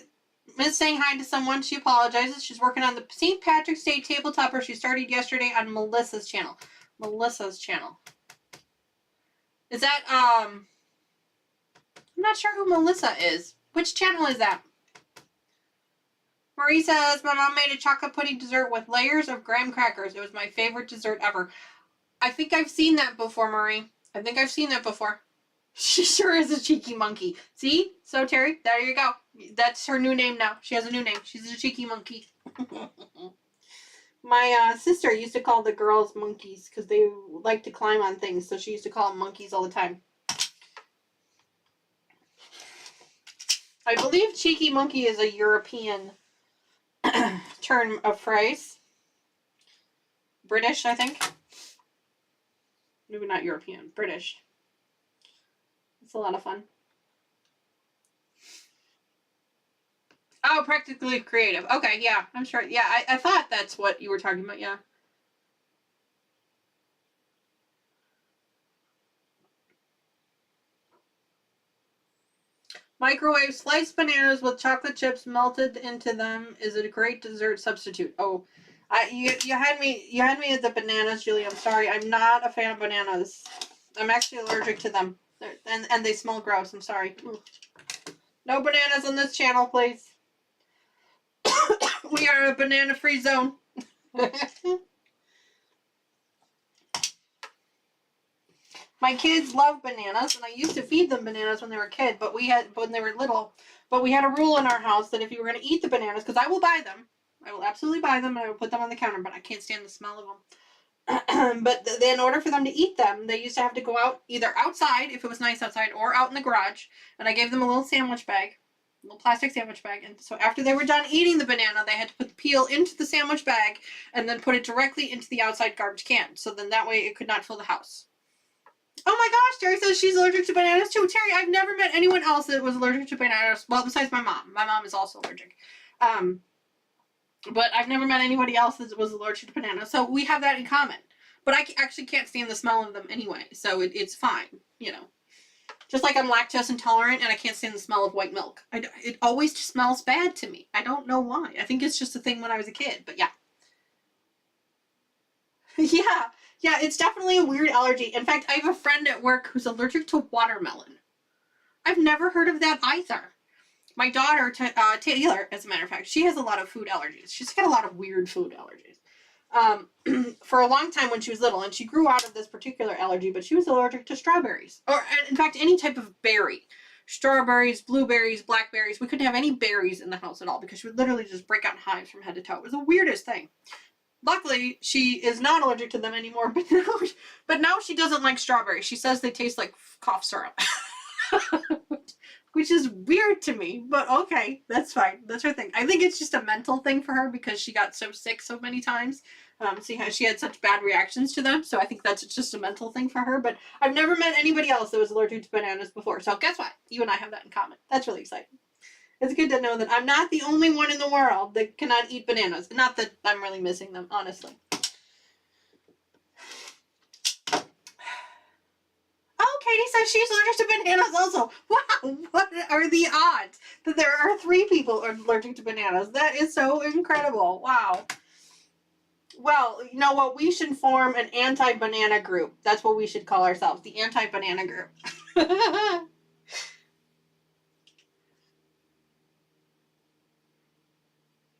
miss saying hi to someone, she apologizes. She's working on the St. Patrick's Day tabletopper she started yesterday on Melissa's channel." Melissa's channel. Is that, I'm not sure who Melissa is. Which channel is that? Marie says, "My mom made a chocolate pudding dessert with layers of graham crackers. It was my favorite dessert ever." I think I've seen that before, Marie. I think I've seen that before. She sure is a cheeky monkey. See? So, Terry, there you go. That's her new name now. She has a new name. She's a cheeky monkey. My sister used to call the girls monkeys because they like to climb on things. So she used to call them monkeys all the time. I believe cheeky monkey is a European term of phrase. British, I think. Maybe not European. British. It's a lot of fun. Oh, practically creative. Okay, yeah, I'm sure. Yeah, I thought that's what you were talking about, yeah. Microwave sliced bananas with chocolate chips melted into them is a great dessert substitute. Oh, you had me at the bananas, Julie. I'm sorry. I'm not a fan of bananas. I'm actually allergic to them. And they smell gross. I'm sorry. No bananas on this channel, please. We are a banana-free zone. My kids love bananas, and I used to feed them bananas when they were a kid, but when they were little. But we had a rule in our house that if you were going to eat the bananas, because I will buy them, I will absolutely buy them, and I will put them on the counter, but I can't stand the smell of them. But in order for them to eat them, they used to have to go out, either outside, if it was nice outside, or out in the garage, and I gave them a little sandwich bag. A little plastic sandwich bag, and so after they were done eating the banana, they had to put the peel into the sandwich bag and then put it directly into the outside garbage can, so then that way it could not fill the house. Oh my gosh, Terry says she's allergic to bananas too. Terry, I've never met anyone else that was allergic to bananas, well, besides my mom. My mom is also allergic. But I've never met anybody else that was allergic to bananas, so we have that in common. But I actually can't stand the smell of them anyway, so it's fine, you know. Just like I'm lactose intolerant and I can't stand the smell of white milk. It always smells bad to me. I don't know why. I think it's just a thing when I was a kid, but yeah. Yeah, it's definitely a weird allergy. In fact, I have a friend at work who's allergic to watermelon. I've never heard of that either. My daughter, Taylor, as a matter of fact, she has a lot of food allergies. She's got a lot of weird food allergies. For a long time when she was little, and she grew out of this particular allergy, but she was allergic to strawberries. Or, in fact, any type of berry. Strawberries, blueberries, blackberries. We couldn't have any berries in the house at all because she would literally just break out in hives from head to toe. It was the weirdest thing. Luckily, she is not allergic to them anymore, but now she doesn't like strawberries. She says they taste like cough syrup. which is weird to me, but okay, that's fine. That's her thing. I think it's just a mental thing for her because she got so sick so many times. See how she had such bad reactions to them, so I think that's just a mental thing for her. But I've never met anybody else that was allergic to bananas before, so guess what? You and I have that in common. That's really exciting. It's good to know that I'm not the only one in the world that cannot eat bananas. Not that I'm really missing them, honestly. Oh, Katie says she's allergic to bananas also. Wow, what are the odds that there are 3 people allergic to bananas? That is so incredible. Wow. Well, you know what? We should form an anti-banana group. That's what we should call ourselves, the anti-banana group.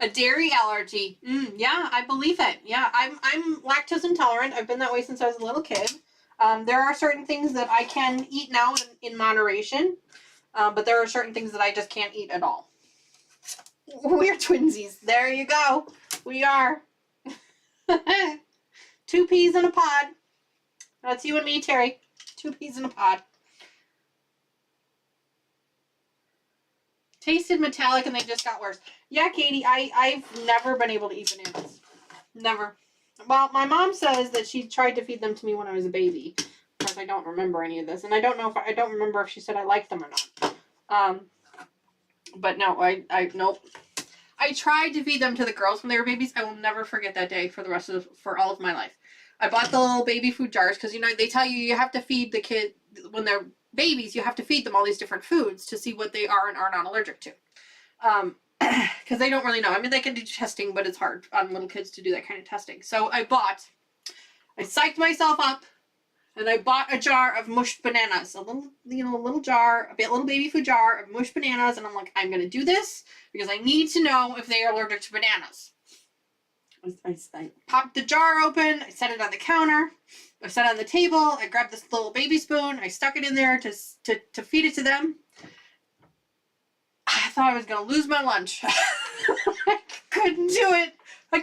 A dairy allergy. Yeah, I believe it. Yeah, I'm lactose intolerant. I've been that way since I was a little kid. There are certain things that I can eat now in moderation, but there are certain things that I just can't eat at all. We're twinsies. There you go. We are. 2 peas in a pod. That's you and me, Terry. 2 peas in a pod. Tasted metallic and they just got worse. Yeah, Katie, I've never been able to eat bananas. Never. Well, my mom says that she tried to feed them to me when I was a baby. Of course, I don't remember any of this, and I don't know if I don't remember if she said I liked them or not. But no, nope. I tried to feed them to the girls when they were babies. I will never forget that day for all of my life. I bought the little baby food jars because they tell you have to feed the kid when they're babies. You have to feed them all these different foods to see what they are and are not allergic to. Because they don't really know. I mean, they can do testing, but it's hard on little kids to do that kind of testing. So I psyched myself up, and I bought a jar of mushed bananas, a little jar, a little baby food jar of mushed bananas, and I'm like, I'm gonna do this because I need to know if they are allergic to bananas. I popped the jar open, I set it on the counter, I set it on the table, I grabbed this little baby spoon, I stuck it in there to feed it to them. I thought I was going to lose my lunch. I couldn't do it. I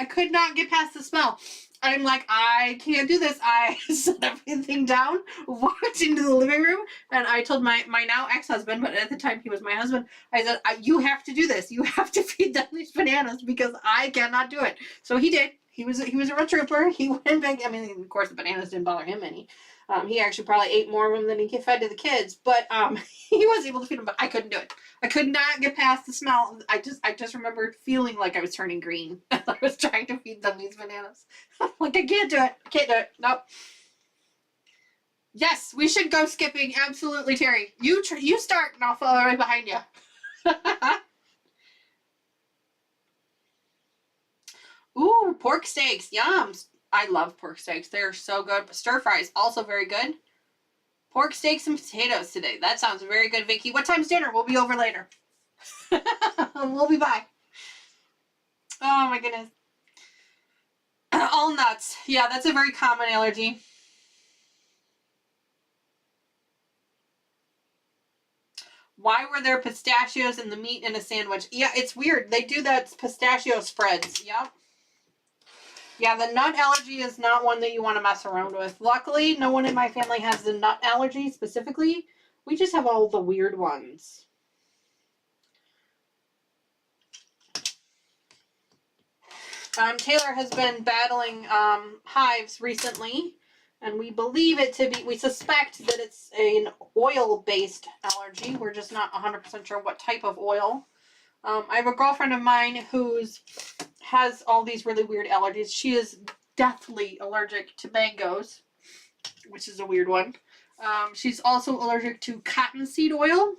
could not get past the smell. I'm like, I can't do this. I set everything down, walked into the living room, and I told my now ex-husband, but at the time he was my husband, I said, you have to do this. You have to feed them these bananas because I cannot do it. So he did. He was a real trooper. He went back. I mean, of course, the bananas didn't bother him any. He actually probably ate more of them than he fed to the kids, but he was able to feed them, but I couldn't do it. I could not get past the smell. I just remembered feeling like I was turning green as I was trying to feed them these bananas. Like, I can't do it. Nope. Yes, we should go skipping. Absolutely, Terry. You start and I'll follow right behind you. Ooh, pork steaks. Yums. I love pork steaks. They're so good. But stir fries, also very good. Pork steaks and potatoes today. That sounds very good, Vicky. What time's dinner? We'll be over later. We'll be by. Oh my goodness. All nuts. Yeah, that's a very common allergy. Why were there pistachios in the meat in a sandwich? Yeah, it's weird. They do that pistachio spreads. Yep. Yeah, the nut allergy is not one that you want to mess around with. Luckily, no one in my family has the nut allergy specifically. We just have all the weird ones. Taylor has been battling hives recently, and we believe it to be, we suspect that it's an oil-based allergy. We're just not 100% sure what type of oil. I have a girlfriend of mine has all these really weird allergies. She is deathly allergic to mangoes, which is a weird one. She's also allergic to cottonseed oil,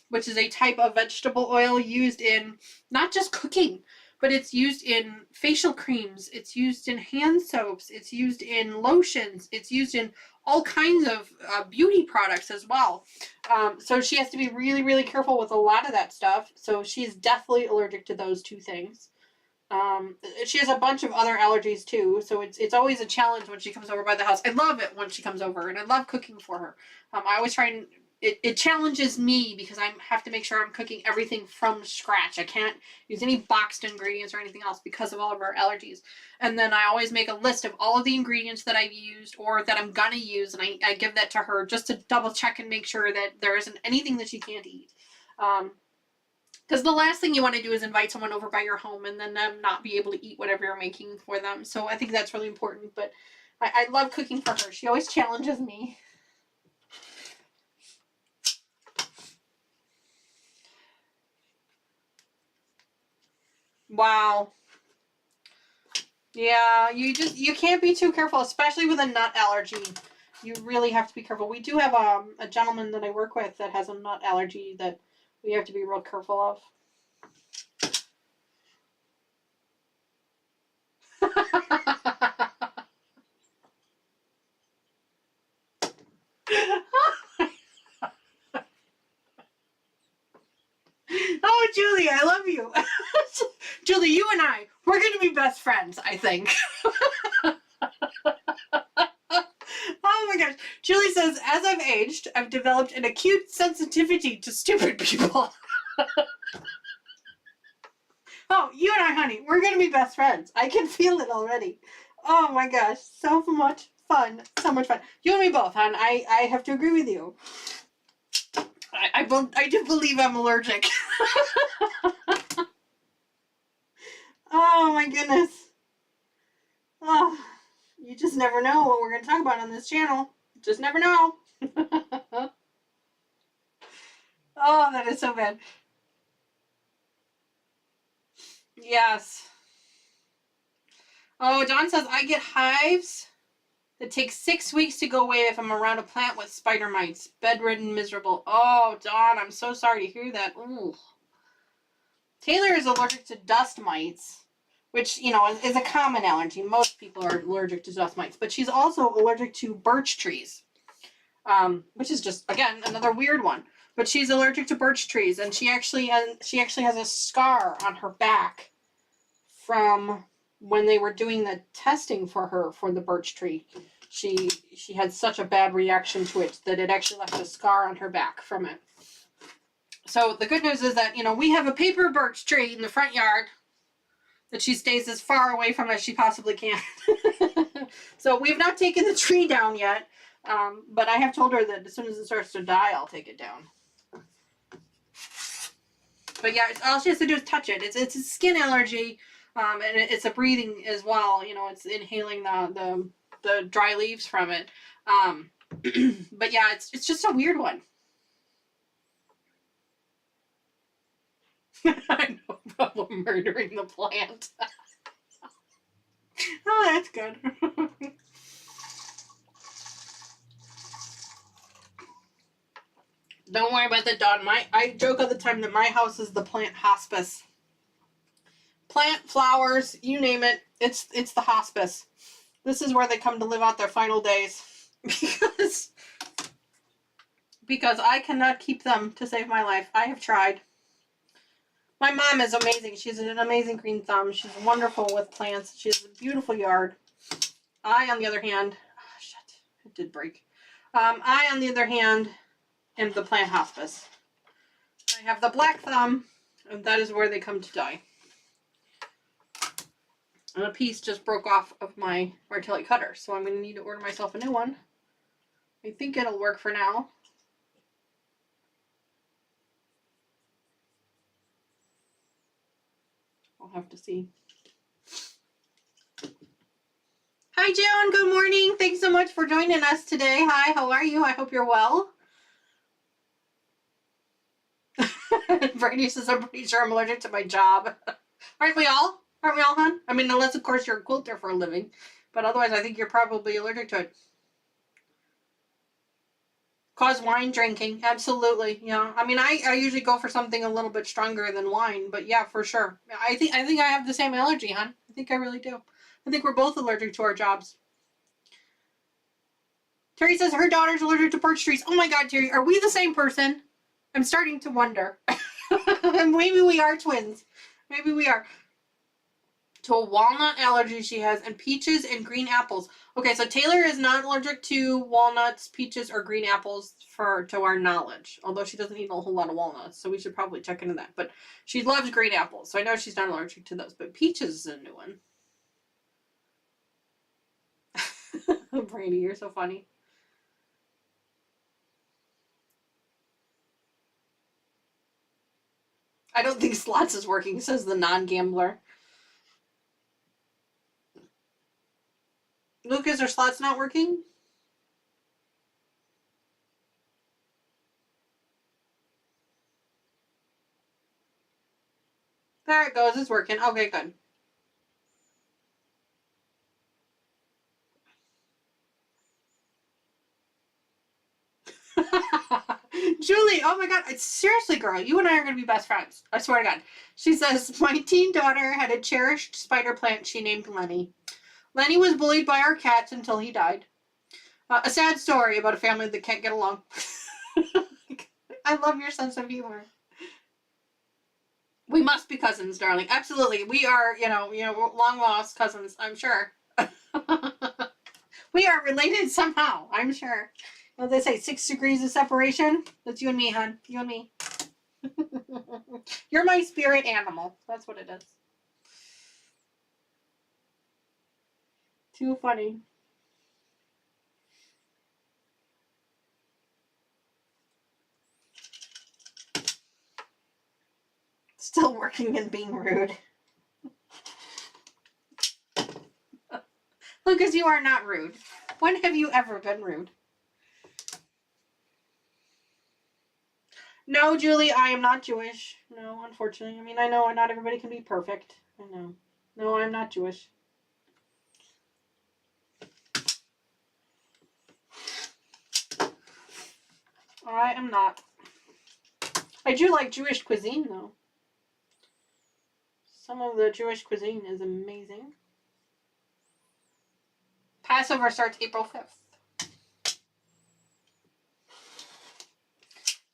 which is a type of vegetable oil used in not just cooking, but it's used in facial creams, it's used in hand soaps, it's used in lotions, it's used in all kinds of beauty products as well. So she has to be really, really careful with a lot of that stuff. So she's deathly allergic to those 2 things. She has a bunch of other allergies too, so it's always a challenge when she comes over by the house. I love it when she comes over, and I love cooking for her. I always try and it challenges me because I have to make sure I'm cooking everything from scratch. I can't use any boxed ingredients or anything else because of all of our allergies. And then I always make a list of all of the ingredients that I've used or that I'm gonna use, and I give that to her just to double check and make sure that there isn't anything that she can't eat. Because the last thing you want to do is invite someone over by your home and then them not be able to eat whatever you're making for them. So I think that's really important. But I love cooking for her. She always challenges me. Wow. Yeah, you can't be too careful, especially with a nut allergy. You really have to be careful. We do have a gentleman that I work with that has a nut allergy that we have to be real careful of. Oh, Julie, I love you. Julie, you and I, we're going to be best friends, I think. Oh my gosh. Julie says, as I've aged, I've developed an acute sensitivity to stupid people. Oh, you and I, honey, we're going to be best friends. I can feel it already. Oh my gosh. So much fun. So much fun. You and me both, hon. I have to agree with you. I do believe I'm allergic. Oh my goodness. Oh, you just never know what we're going to talk about on this channel. Just never know. Oh, that is so bad. Yes. Oh, Dawn says, I get hives that take 6 weeks to go away if I'm around a plant with spider mites. Bedridden, miserable. Oh, Dawn, I'm so sorry to hear that. Ooh. Taylor is allergic to dust mites, which, you know, is a common allergy. Most people are allergic to dust mites, but she's also allergic to birch trees, which is just, again, another weird one. But she's allergic to birch trees, and she actually has a scar on her back from when they were doing the testing for her for the birch tree. She had such a bad reaction to it that it actually left a scar on her back from it. So the good news is that, you know, we have a paper birch tree in the front yard that she stays as far away from as she possibly can. So we've not taken the tree down yet, but I have told her that as soon as it starts to die, I'll take it down. But yeah, all she has to do is touch it. It's a skin allergy, and it's a breathing as well. You know, it's inhaling the dry leaves from it. But yeah, it's just a weird one. I know about murdering the plant. Oh, that's good. Don't worry about the Dawn. I joke all the time that my house is the plant hospice. Plant, flowers, you name it. It's the hospice. This is where they come to live out their final days. Because I cannot keep them to save my life. I have tried. My mom is amazing. She's an amazing green thumb. She's wonderful with plants. She has a beautiful yard. I, on the other hand, oh, shit, it did break. I, on the other hand, am the plant hospice. I have the black thumb, and that is where they come to die. And a piece just broke off of my Martelli cutter, so I'm going to need to order myself a new one. I think it'll work for now. I'll have to see. Hi, Joan. Good morning. Thanks so much for joining us today. Hi, how are you? I hope you're well. Brady says, I'm pretty sure I'm allergic to my job. Aren't we all? Aren't we all, hon? I mean, unless, of course, you're a quilter for a living. But otherwise, I think you're probably allergic to it. Cause wine drinking. Absolutely. Yeah. I mean, I usually go for something a little bit stronger than wine. But yeah, for sure. I think I have the same allergy, hon. I think I really do. I think we're both allergic to our jobs. Terry says her daughter's allergic to birch trees. Oh my God, Terry. Are we the same person? I'm starting to wonder. Maybe we are twins. Maybe we are. to a walnut allergy she has, and peaches and green apples. Okay, so Taylor is not allergic to walnuts, peaches, or green apples to our knowledge. Although she doesn't eat a whole lot of walnuts, so we should probably check into that. But she loves green apples, so I know she's not allergic to those. But peaches is a new one. Brady, you're so funny. I don't think slots is working, says the non-gambler. Lucas, are slots not working? There it goes. It's working. Okay, good. Julie, oh my god, seriously, girl, you and I are going to be best friends. I swear to God. She says, my teen daughter had a cherished spider plant she named Lenny. Lenny was bullied by our cats until he died. A sad story about a family that can't get along. I love your sense of humor. We must be cousins, darling. Absolutely. We are, long lost cousins, I'm sure. We are related somehow, I'm sure. What they say, 6 degrees of separation? That's you and me, hon. You and me. You're my spirit animal. That's what it is. Too funny. Still working and being rude. Lucas, you are not rude. When have you ever been rude? No, Julie, I am not Jewish. No, unfortunately. I mean, I know not everybody can be perfect. I know. No, I'm not Jewish. I am not. I do like Jewish cuisine, though. Some of the Jewish cuisine is amazing. Passover starts April 5th.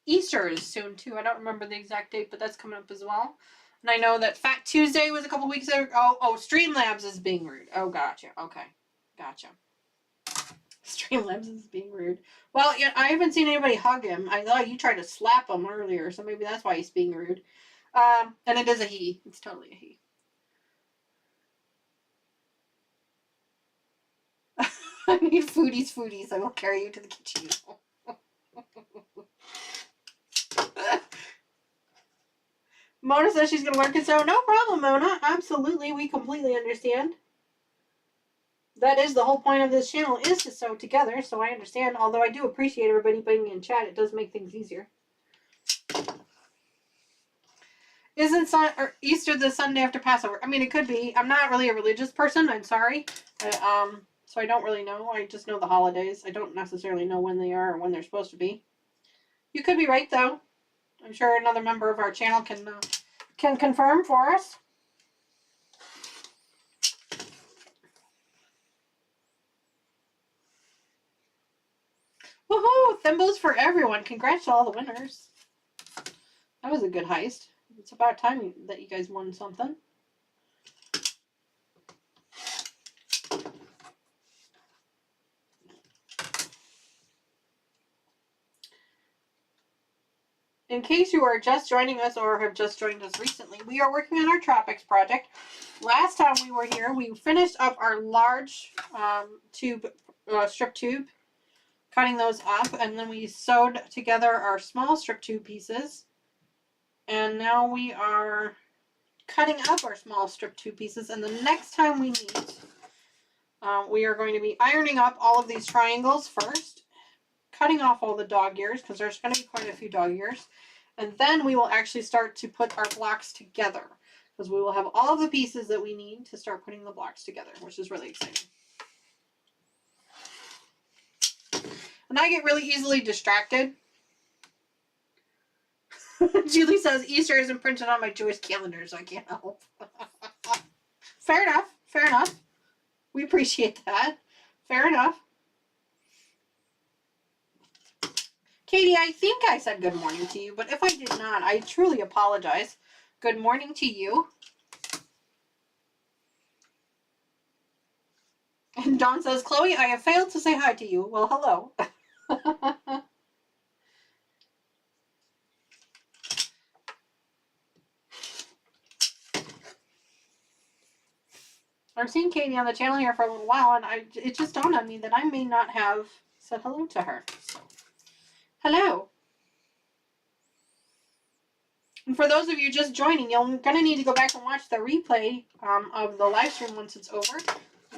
Easter is soon, too. I don't remember the exact date, but that's coming up as well. And I know that Fat Tuesday was a couple weeks ago. Oh, Streamlabs is being rude. Oh, gotcha. Okay. Gotcha. Streamlabs is being rude. Well, yeah, I haven't seen anybody hug him. I thought you tried to slap him earlier, so maybe that's why he's being rude. And it is a he. It's totally a he. I need foodies. I will carry you to the kitchen. Mona says she's going to learn to sew. No problem, Mona. Absolutely. We completely understand. That is the whole point of this channel, is to sew together, so I understand. Although I do appreciate everybody being in chat. It does make things easier. Isn't Easter the Sunday after Passover? I mean, it could be. I'm not really a religious person. I'm sorry. So I don't really know. I just know the holidays. I don't necessarily know when they are or when they're supposed to be. You could be right, though. I'm sure another member of our channel can confirm for us. Woohoo! Thimbles for everyone. Congrats to all the winners. That was a good heist. It's about time that you guys won something. In case you are just joining us or have just joined us recently, we are working on our Tropics project. Last time we were here, we finished up our large strip tube, cutting those up, and then we sewed together our small strip tube pieces. And now we are cutting up our small strip tube pieces, and the next time we meet, we are going to be ironing up all of these triangles first, cutting off all the dog ears, because there's going to be quite a few dog ears, and then we will actually start to put our blocks together, because we will have all of the pieces that we need to start putting the blocks together, which is really exciting. And I get really easily distracted. Julie says Easter isn't printed on my Jewish calendar, so I can't help. Fair enough. Fair enough. We appreciate that. Fair enough. Katie, I think I said good morning to you, but if I did not, I truly apologize. Good morning to you. And Dawn says, Chloe, I have failed to say hi to you. Well, hello. I've seen Katie on the channel here for a little while, and it just dawned on me that I may not have said hello to her. So, hello. And for those of you just joining, you're going to need to go back and watch the replay of the live stream once it's over.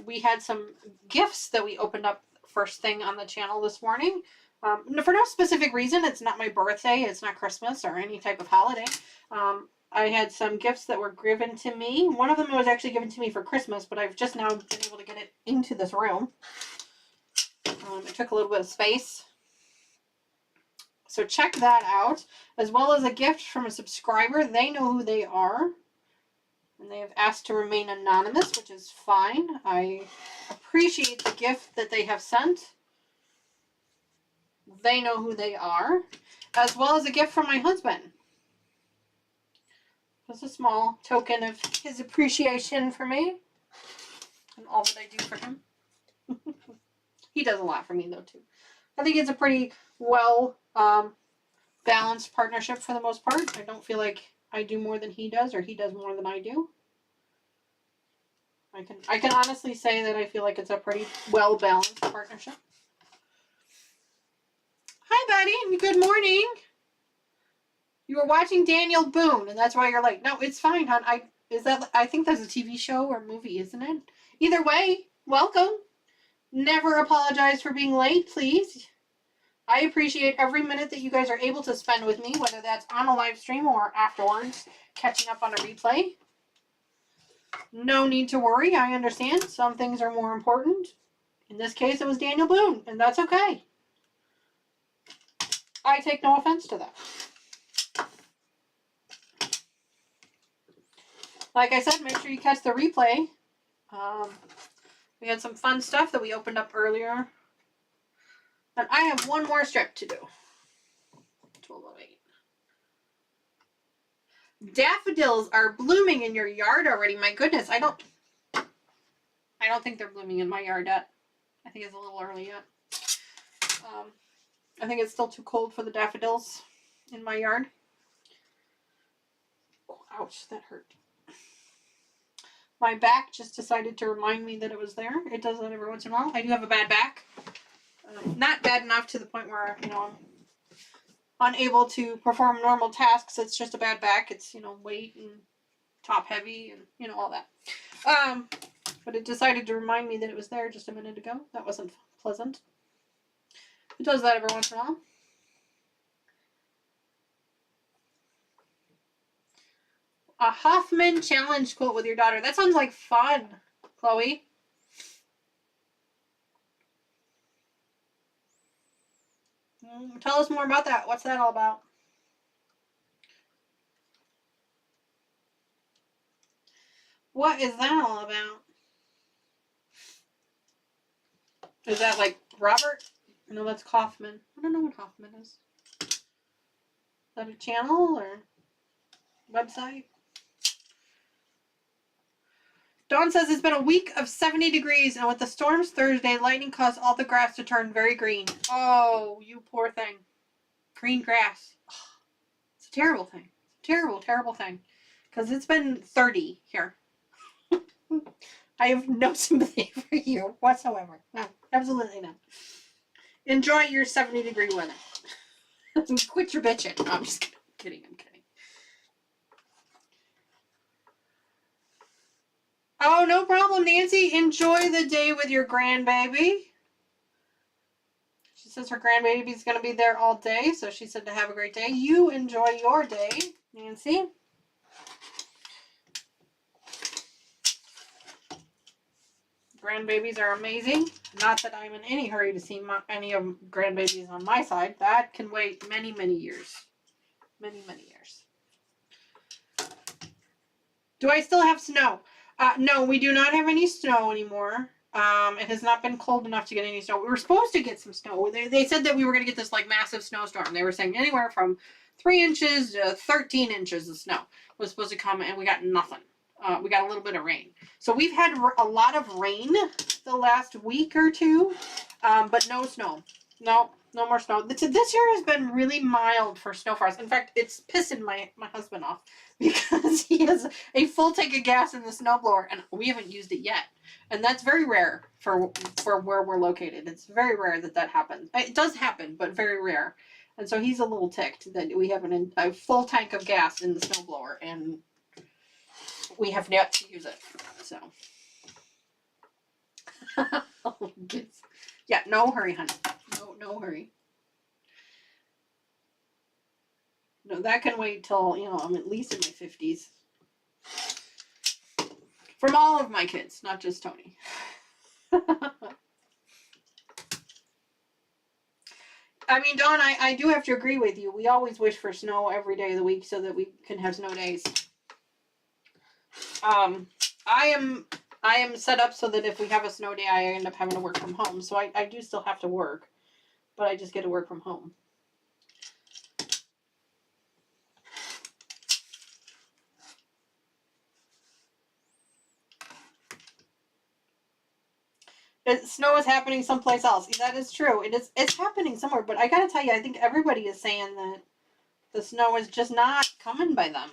We had some gifts that we opened up first thing on the channel this morning. For no specific reason. It's not my birthday. It's not Christmas or any type of holiday. I had some gifts that were given to me. One of them was actually given to me for Christmas, but I've just now been able to get it into this room. It took a little bit of space. So check that out, as well as a gift from a subscriber. They know who they are, and they have asked to remain anonymous, which is fine. I appreciate the gift that they have sent. They know who they are, as well as a gift from my husband. Just a small token of his appreciation for me and all that I do for him. He does a lot for me, though, too. I think it's a pretty well balanced partnership for the most part. I don't feel like I do more than he does or he does more than I do. I can honestly say that I feel like it's a pretty well balanced partnership. Hi, buddy. Good morning. You were watching Daniel Boone, and that's why you're like, no, it's fine, hon. I think that's a TV show or movie, isn't it? Either way, welcome. Never apologize for being late, please. I appreciate every minute that you guys are able to spend with me, whether that's on a live stream or afterwards, catching up on a replay. No need to worry. I understand. Some things are more important. In this case, it was Daniel Boone, and that's okay. I take no offense to that. Like I said, make sure you catch the replay. We had some fun stuff that we opened up earlier. And I have one more strip to do. 12:08. Daffodils are blooming in your yard already. My goodness, I don't think they're blooming in my yard yet. I think it's a little early yet. I think it's still too cold for the daffodils in my yard. Oh, ouch, that hurt. My back just decided to remind me that it was there. It does that every once in a while. I do have a bad back. Not bad enough to the point where, I'm unable to perform normal tasks. It's just a bad back. It's, weight and top heavy and, all that. But it decided to remind me that it was there just a minute ago. That wasn't pleasant. It does that every once in a while. A Kaufman challenge quilt with your daughter. That sounds like fun, Chloe. Tell us more about that. What's that all about? What is that all about? Is that like Robert? No, that's Kaufman. I don't know what Kaufman is. Is that a channel or website? Dawn says it's been a week of 70 degrees, and with the storms Thursday, lightning caused all the grass to turn very green. Oh, you poor thing. Green grass. Oh, it's a terrible thing. Terrible, terrible thing. Because it's been 30 here. I have no sympathy for you whatsoever. No, absolutely not. Enjoy your 70-degree weather. Quit your bitching. No, I'm just kidding. I'm kidding. Oh, no problem, Nancy. Enjoy the day with your grandbaby. She says her grandbaby's going to be there all day, so she said to have a great day. You enjoy your day, Nancy. Grandbabies are amazing. Not that I'm in any hurry to see any of grandbabies on my side. That can wait many, many years. Many, many years. Do I still have snow? No, we do not have any snow anymore. It has not been cold enough to get any snow. We were supposed to get some snow. They said that we were going to get this like massive snowstorm. They were saying anywhere from 3 inches to 13 inches of snow was supposed to come, and we got nothing. we got a little bit of rain. So we've had a lot of rain the last week or two, but no snow. No more snow. This year has been really mild for snow for us. In fact, it's pissing my husband off because he has a full tank of gas in the snowblower and we haven't used it yet. And that's very rare for where we're located. It's very rare that happens. It does happen, but very rare. And so he's a little ticked that we have a full tank of gas in the snowblower and we have yet to use it. So, yeah, no hurry, honey. No hurry. No, that can wait till, I'm at least in my 50s. From all of my kids, not just Tony. I mean, Dawn, I do have to agree with you. We always wish for snow every day of the week so that we can have snow days. I am set up so that if we have a snow day, I end up having to work from home. So I do still have to work, but I just get to work from home. Snow is happening someplace else. That is true. It's happening somewhere, but I gotta tell you, I think everybody is saying that the snow is just not coming by them.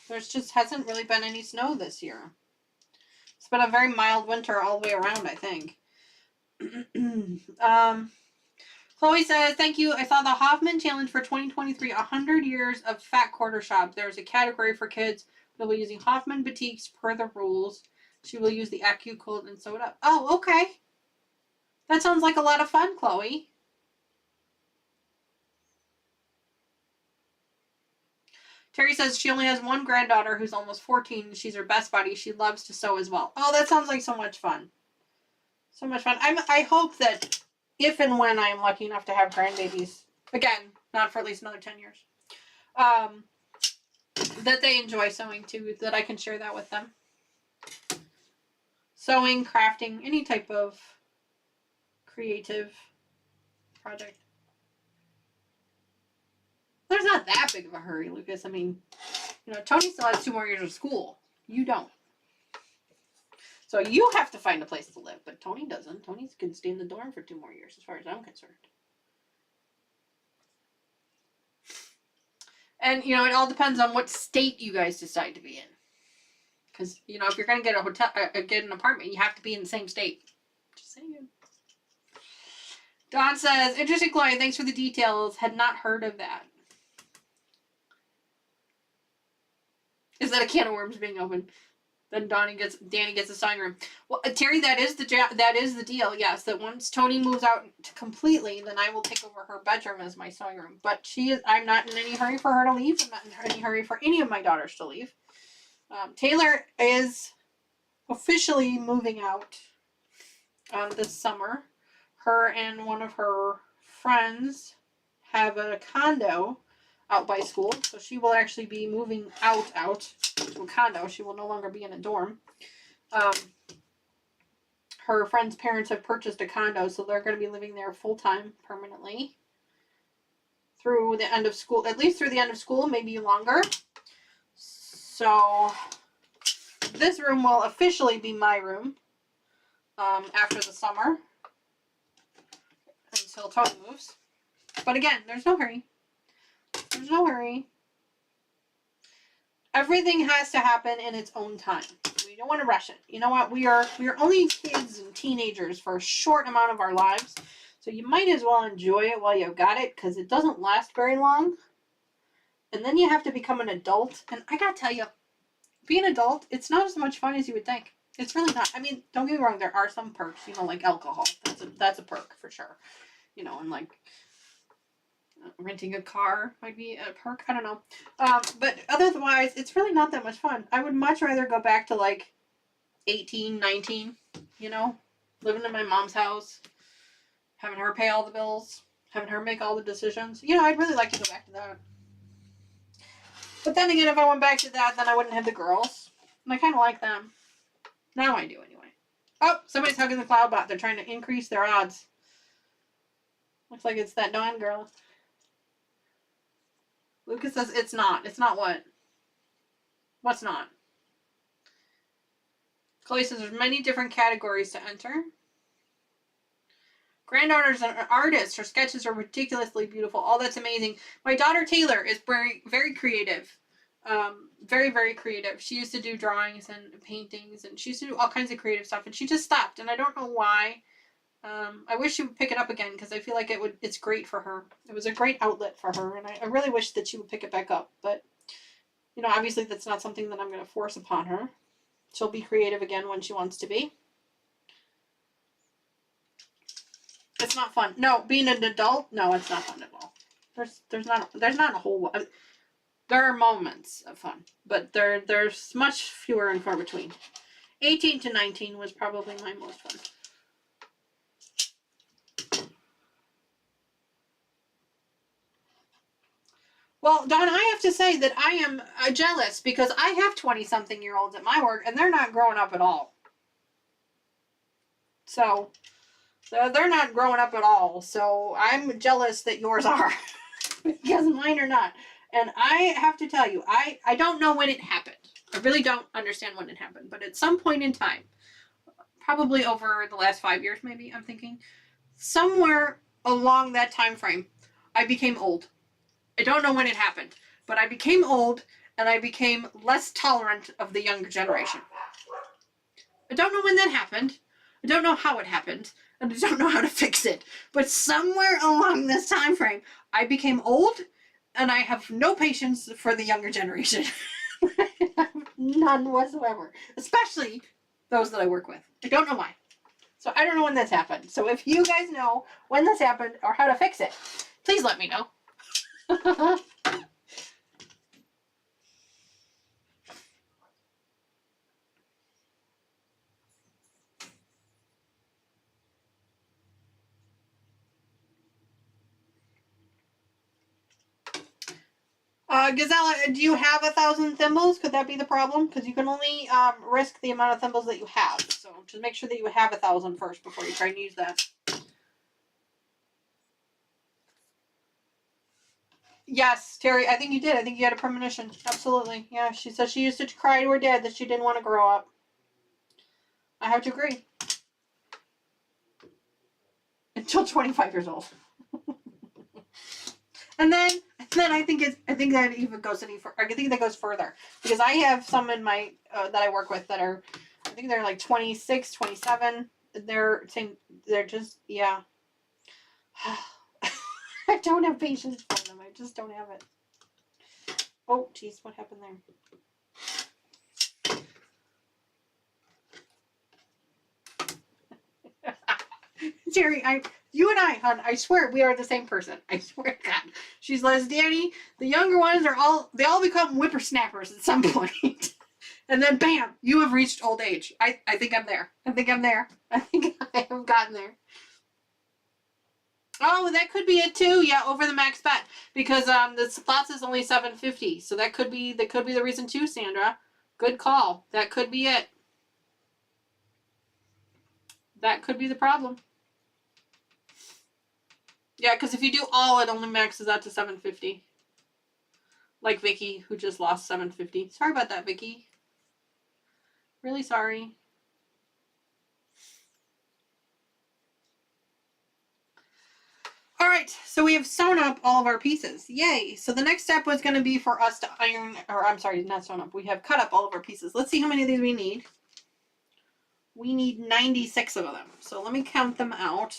There's just hasn't really been any snow this year. It's been a very mild winter all the way around, I think. Chloe says, thank you. I saw the Kaufman challenge for 2023, 100 years of fat quarter shop. There's a category for kids. They'll be using Kaufman batiks per the rules. She will use the Quilt and sew it up. Oh, okay. That sounds like a lot of fun, Chloe. Terry says she only has one granddaughter who's almost 14. She's her best buddy. She loves to sew as well. Oh, that sounds like so much fun. So much fun. I hope that if and when I am lucky enough to have grandbabies, again, not for at least another 10 years, that they enjoy sewing too, that I can share that with them. Sewing, crafting, any type of creative project. There's not that big of a hurry, Lucas. I mean, Tony still has 2 more years of school. You don't. So you have to find a place to live, but Tony doesn't. Tony can stay in the dorm for 2 more years, as far as I'm concerned. And, it all depends on what state you guys decide to be in. Because, if you're going to get a hotel, get an apartment, you have to be in the same state. Just saying. Dawn says, interesting, Chloe. Thanks for the details. Had not heard of that. Is that a can of worms being opened? Then Danny gets a sewing room. Well, Terry, that is the deal. Yes, that once Tony moves out completely, then I will take over her bedroom as my sewing room. But I'm not in any hurry for her to leave. I'm not in any hurry for any of my daughters to leave. Taylor is officially moving out this summer. Her and one of her friends have a condo out by school, so she will actually be moving out to a condo. She will no longer be in a dorm. Her friend's parents have purchased a condo, so they're going to be living there full-time permanently through the end of school, at least through the end of school, maybe longer. So this room will officially be my room after the summer until Tony moves. But again, there's no hurry. There's no hurry. Everything has to happen in its own time. We don't want to rush it. You know what? We are only kids and teenagers for a short amount of our lives. So you might as well enjoy it while you've got it, because it doesn't last very long. And then you have to become an adult. And I gotta tell you, being an adult, it's not as much fun as you would think. It's really not. I mean, don't get me wrong, there are some perks, like alcohol. That's a perk for sure. And like renting a car might be a perk. I don't know. But otherwise, it's really not that much fun. I would much rather go back to like 18, 19, living in my mom's house, having her pay all the bills, having her make all the decisions. I'd really like to go back to that. But then again, if I went back to that, then I wouldn't have the girls. And I kind of like them. Now I do anyway. Oh, somebody's hugging the cloud bot. They're trying to increase their odds. Looks like it's that Dawn girl. Lucas says it's not. It's not what? What's not? Chloe says there's many different categories to enter. Granddaughter's an artist. Her sketches are ridiculously beautiful. Oh, that's amazing. My daughter Taylor is very, very creative. Very, very creative. She used to do drawings and paintings, and she used to do all kinds of creative stuff, and she just stopped, and I don't know why. I wish she would pick it up again, because I feel like it's great for her. It was a great outlet for her, and I really wish that she would pick it back up. But, you know, obviously that's not something that I'm going to force upon her. She'll be creative again when she wants to be. It's not fun. No, being an adult, no, it's not fun at all. There's not a whole lot. There are moments of fun, but there's much fewer and far between. 18 to 19 was probably my most fun. Well, Dawn, I have to say that I am jealous because I have 20-something-year-olds at my work, and they're not growing up at all. So they're not growing up at all. So I'm jealous that yours are because mine are not. And I have to tell you, I don't know when it happened. I really don't understand when it happened. But at some point in time, probably over the last 5 years maybe, I'm thinking, somewhere along that time frame, I became old. I don't know when it happened, but I became old and I became less tolerant of the younger generation. I don't know when that happened. I don't know how it happened, and I don't know how to fix it. But somewhere along this time frame, I became old, and I have no patience for the younger generation. None whatsoever. Especially those that I work with. I don't know why. So I don't know when this happened. So if you guys know when this happened or how to fix it, please let me know. Gazella, do you have 1,000 thimbles? Could that be the problem? Because you can only risk the amount of thimbles that you have. So just make sure that you have 1,000 first before you try and use that. Yes, Terry, I think you did. I think you had a premonition. Absolutely. Yeah, she said she used to cry to her dad that she didn't want to grow up. I have to agree. Until 25 years old. And then I think that even goes any further. I think that goes further because I have some in my that I work with that are, I think they're like 26, 27. They're just, yeah. I don't have patience for them. I just don't have it. Oh, geez, what happened there? Jerry, you and I, hon, I swear we are the same person. I swear to God. She's Les Danny. The younger ones they all become whippersnappers at some point. And then bam, you have reached old age. I think I'm there. I think I have gotten there. Oh, that could be it too. Yeah, over the max bet. Because the slots is only $7.50. So that could be the reason too, Sandra. Good call. That could be it. That could be the problem. Yeah, because if you do all, it only maxes out to $7.50. Like Vicky, who just lost $7.50. Sorry about that, Vicky. Really sorry. All right, so we have sewn up all of our pieces. Yay! So the next step was going to be for us to iron, or I'm sorry, not sewn up. We have cut up all of our pieces. Let's see how many of these we need. We need 96 of them. So let me count them out.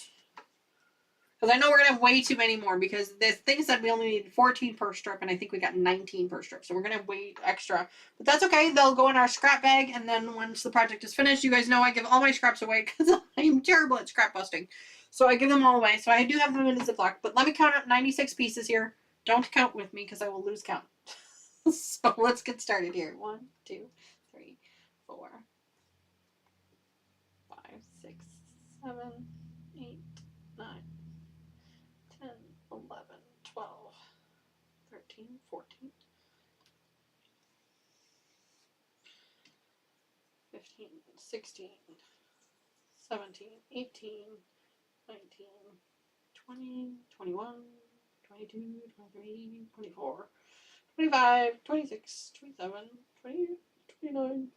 Because I know we're going to have way too many more because the thing said we only need 14 per strip, and I think we got 19 per strip. So we're going to have way extra. But that's okay. They'll go in our scrap bag, and then once the project is finished, you guys know I give all my scraps away because I'm terrible at scrap busting. So I give them all away. So I do have them in a Ziploc. But let me count up 96 pieces here. Don't count with me because I will lose count. So let's get started here. 1, 2, 3, 4, 5, 6, 7, 8, 9. 10, 11, 12, 13, 14, 15, 16, 17, 18, 19, 20, 21, 22, 23, 24, 25, 26, 27, 28, 29,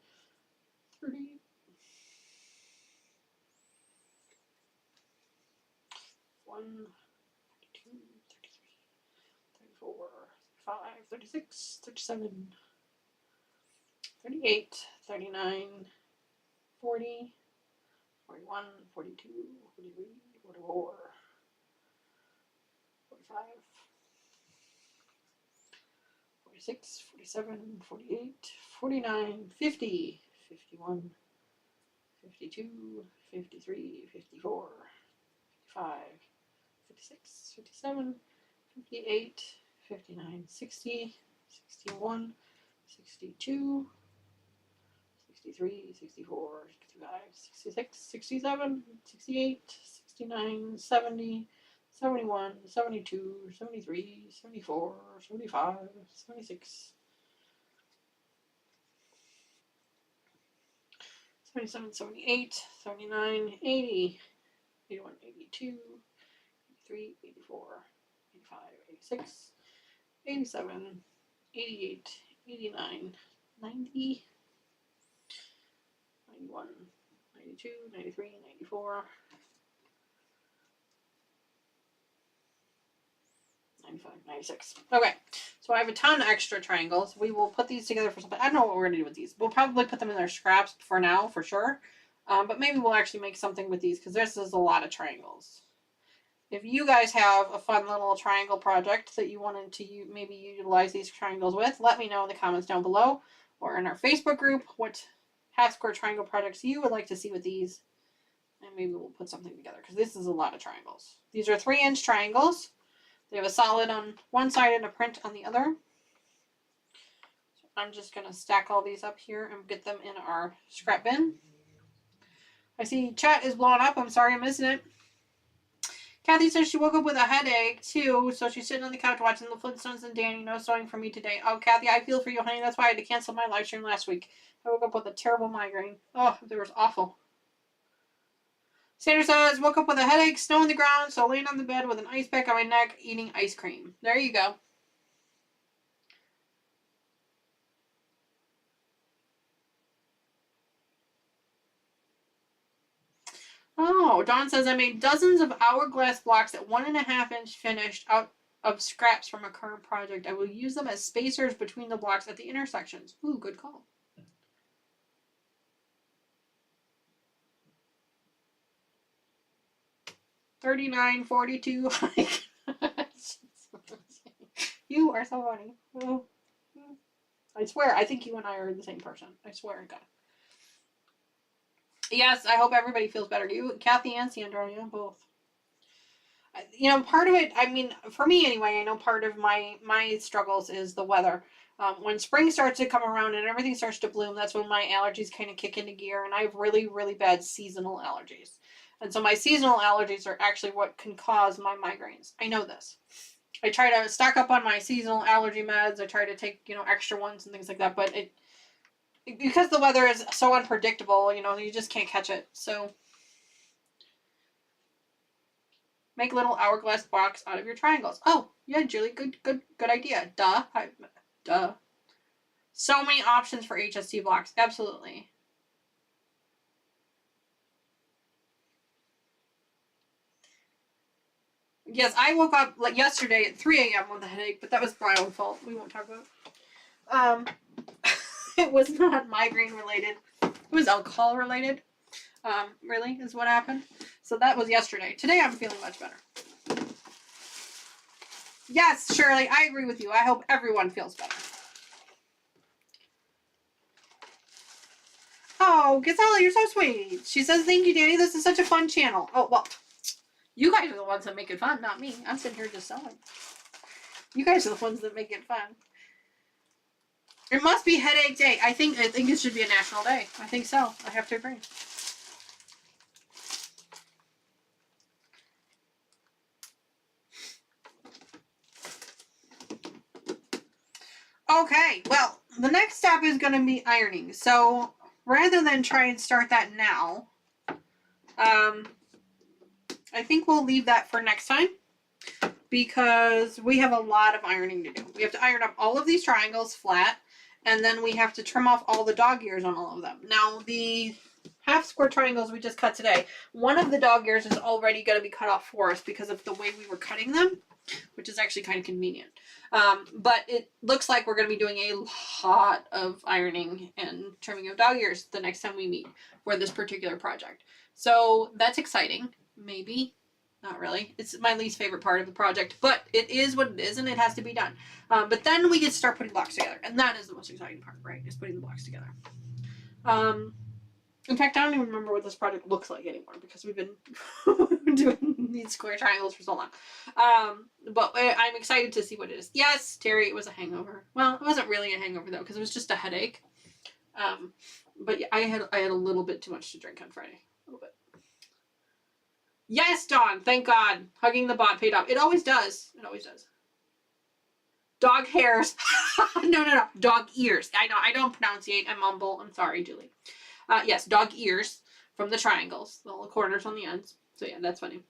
30, 31, 32, 33, 34, 35, 36, 37, 38, 39, 40, 41, 42, 43, 44, 45, 46, 47, 48, 49, 50, 51, 52, 53, 54, 55, 56, 57, 58, 59, 60, 61, 62, 63, 64, 65, 66, 67, 68, 69, 70, 71, 72, 73, 74, 75, 76, 77, 78, 79, 80, 81, 82, 83, 84, 85, 86, 87, 88, 89, 90, 91, 92, 93, 94, 95, 96. Okay, so I have a ton of extra triangles. We will put these together for something. I don't know what we're going to do with these. We'll probably put them in their scraps for now, for sure. But maybe we'll actually make something with these because this is a lot of triangles. If you guys have a fun little triangle project that you wanted to maybe utilize these triangles with, let me know in the comments down below or in our Facebook group what half square triangle projects you would like to see with these. And maybe we'll put something together because this is a lot of triangles. These are 3-inch triangles. They have a solid on one side and a print on the other. So I'm just going to stack all these up here and get them in our scrap bin. I see chat is blowing up. I'm sorry I'm missing it. Kathy says she woke up with a headache too, so she's sitting on the couch watching the Flintstones and Danny. No sewing for me today. Oh, Kathy, I feel for you, honey. That's why I had to cancel my live stream last week. I woke up with a terrible migraine. Oh, it was awful. Sandra says, woke up with a headache, snow on the ground, so laying on the bed with an ice pack on my neck, eating ice cream. There you go. Oh, Dawn says, I made dozens of hourglass blocks at 1.5 inch finished out of scraps from a current project. I will use them as spacers between the blocks at the intersections. Ooh, good call. $39, $42. You are so funny. Oh. I swear, I think you and I are the same person. I swear to God. Yes, I hope everybody feels better. You, Kathy and Sandra, yeah, both. You know, part of it, I mean, for me anyway, I know part of my struggles is the weather. When spring starts to come around and everything starts to bloom, that's when my allergies kind of kick into gear, and I have really, really bad seasonal allergies. And so my seasonal allergies are actually what can cause my migraines. I know this. I try to stock up on my seasonal allergy meds. I try to take, you know, extra ones and things like that, but because the weather is so unpredictable, you know, you just can't catch it. So make little hourglass blocks out of your triangles. Oh, yeah, Julie, good idea. Duh. Duh. So many options for HST blocks. Absolutely. Yes, I woke up like yesterday at 3 a.m. with a headache, but that was my own fault. We won't talk about it. It was not migraine related. It was alcohol related. Really is what happened. So that was yesterday. Today I'm feeling much better. Yes, Shirley, I agree with you. I hope everyone feels better. Oh, Gisela, you're so sweet. She says, thank you, Danny. This is such a fun channel. Oh, well, you guys are the ones that make it fun, not me. I'm sitting here just sewing. You guys are the ones that make it fun. It must be headache day. I think it should be a national day. I think so. I have to agree. Okay, well, the next step is going to be ironing. So rather than try and start that now, I think we'll leave that for next time because we have a lot of ironing to do. We have to iron up all of these triangles flat, and then we have to trim off all the dog ears on all of them. Now, the half square triangles we just cut today. One of the dog ears is already going to be cut off for us because of the way we were cutting them, which is actually kind of convenient. But it looks like we're going to be doing a lot of ironing and trimming of dog ears the next time we meet for this particular project. So that's exciting. Maybe. Not really. It's my least favorite part of the project, but it is what it is and it has to be done. But then we get to start putting blocks together, and that is the most exciting part, right? Is putting the blocks together. In fact, I don't even remember what this project looks like anymore because we've been doing these square triangles for so long. But I'm excited to see what it is. Yes, Terry, it was a hangover. Well, it wasn't really a hangover though because it was just a headache. But yeah, I had a little bit too much to drink on Friday. A little bit. Yes, Dawn, thank God. Hugging the bot paid off. It always does. It always does. Dog hairs. No. Dog ears. I know. I don't pronunciate. I mumble. I'm sorry, Julie. Yes, dog ears from the triangles. The little corners on the ends. So yeah, that's funny.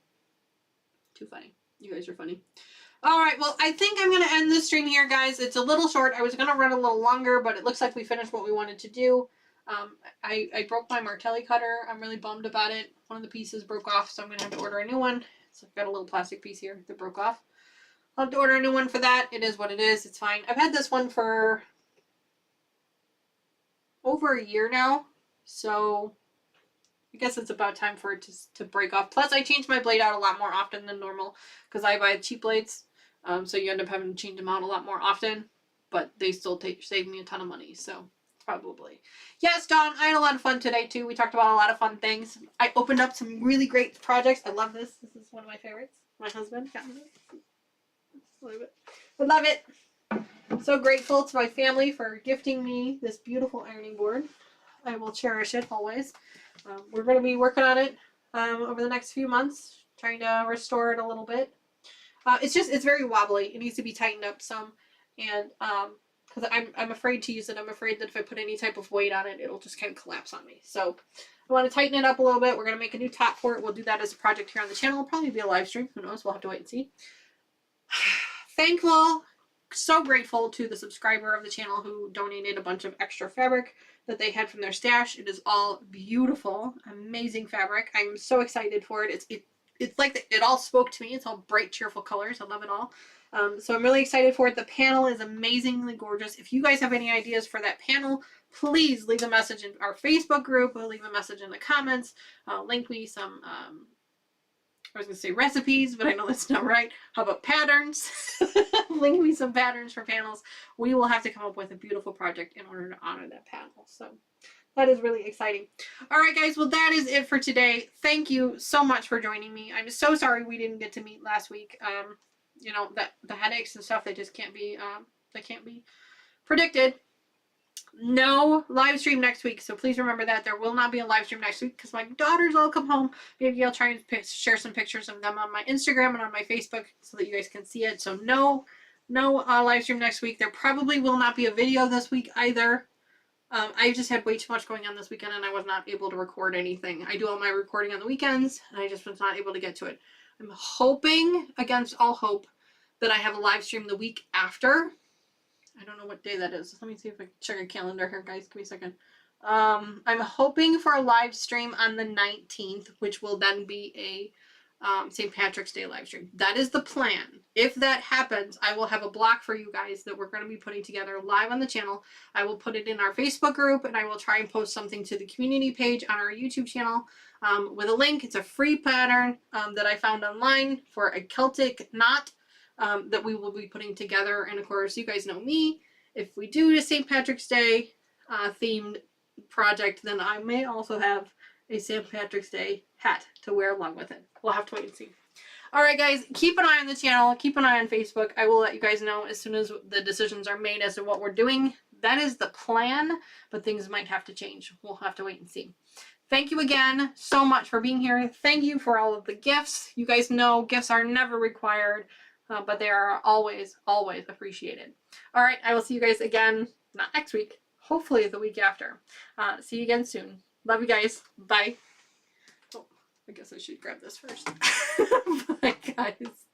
Too funny. You guys are funny. All right, well, I think I'm going to end this stream here, guys. It's a little short. I was going to run a little longer, but it looks like we finished what we wanted to do. I broke my Martelli cutter. I'm really bummed about it. One of the pieces broke off, so I'm going to have to order a new one. So I've got a little plastic piece here that broke off. I'll have to order a new one for that. It is what it is. It's fine. I've had this one for over a year now, so I guess it's about time for it to break off. Plus, I change my blade out a lot more often than normal because I buy cheap blades, so you end up having to change them out a lot more often, but they still save me a ton of money, so probably. Yes, Dawn, I had a lot of fun today, too. We talked about a lot of fun things. I opened up some really great projects. I love this. This is one of my favorites. My husband got me this. I love it. I'm so grateful to my family for gifting me this beautiful ironing board. I will cherish it always. We're going to be working on it over the next few months, trying to restore it a little bit. It's very wobbly. It needs to be tightened up some, and because I'm afraid to use it. I'm afraid that if I put any type of weight on it, it'll just kind of collapse on me. So I want to tighten it up a little bit. We're going to make a new top for it. We'll do that as a project here on the channel. It'll probably be a live stream. Who knows? We'll have to wait and see. Thankful, so grateful to the subscriber of the channel who donated a bunch of extra fabric that they had from their stash. It is all beautiful, amazing fabric. I'm so excited for it. It's like it all spoke to me. It's all bright, cheerful colors. I love it all. So I'm really excited for it. The panel is amazingly gorgeous. If you guys have any ideas for that panel, please leave a message in our Facebook group. Or leave a message in the comments. Link me some, I was going to say recipes, but I know that's not right. How about patterns? Link me some patterns for panels. We will have to come up with a beautiful project in order to honor that panel. So that is really exciting. All right, guys. Well, that is it for today. Thank you so much for joining me. I'm so sorry we didn't get to meet last week. You know, that the headaches and stuff, they just can't be, they can't be predicted. No live stream next week, so please remember that there will not be a live stream next week because my daughters all come home. Maybe I'll try and share some pictures of them on my Instagram and on my Facebook so that you guys can see it. So no live stream next week. There probably will not be a video this week either. I just had way too much going on this weekend and I was not able to record anything. I do all my recording on the weekends and I just was not able to get to it. I'm hoping, against all hope, that I have a live stream the week after. I don't know what day that is. Let me see if I can check a calendar here, guys. Give me a second. I'm hoping for a live stream on the 19th, which will then be a St. Patrick's Day live stream. That is the plan. If that happens, I will have a block for you guys that we're going to be putting together live on the channel. I will put it in our Facebook group, and I will try and post something to the community page on our YouTube channel with a link. It's a free pattern that I found online for a Celtic knot that we will be putting together. And of course, you guys know me. If we do a St. Patrick's Day themed project, then I may also have a St. Patrick's Day hat to wear along with it. We'll have to wait and see. All right, guys, keep an eye on the channel. Keep an eye on Facebook. I will let you guys know as soon as the decisions are made as to what we're doing. That is the plan, but things might have to change. We'll have to wait and see. Thank you again so much for being here. Thank you for all of the gifts. You guys know gifts are never required, but they are always, always appreciated. All right, I will see you guys again, not next week, hopefully the week after. See you again soon. Love you guys. Bye. Oh, I guess I should grab this first. Bye, guys.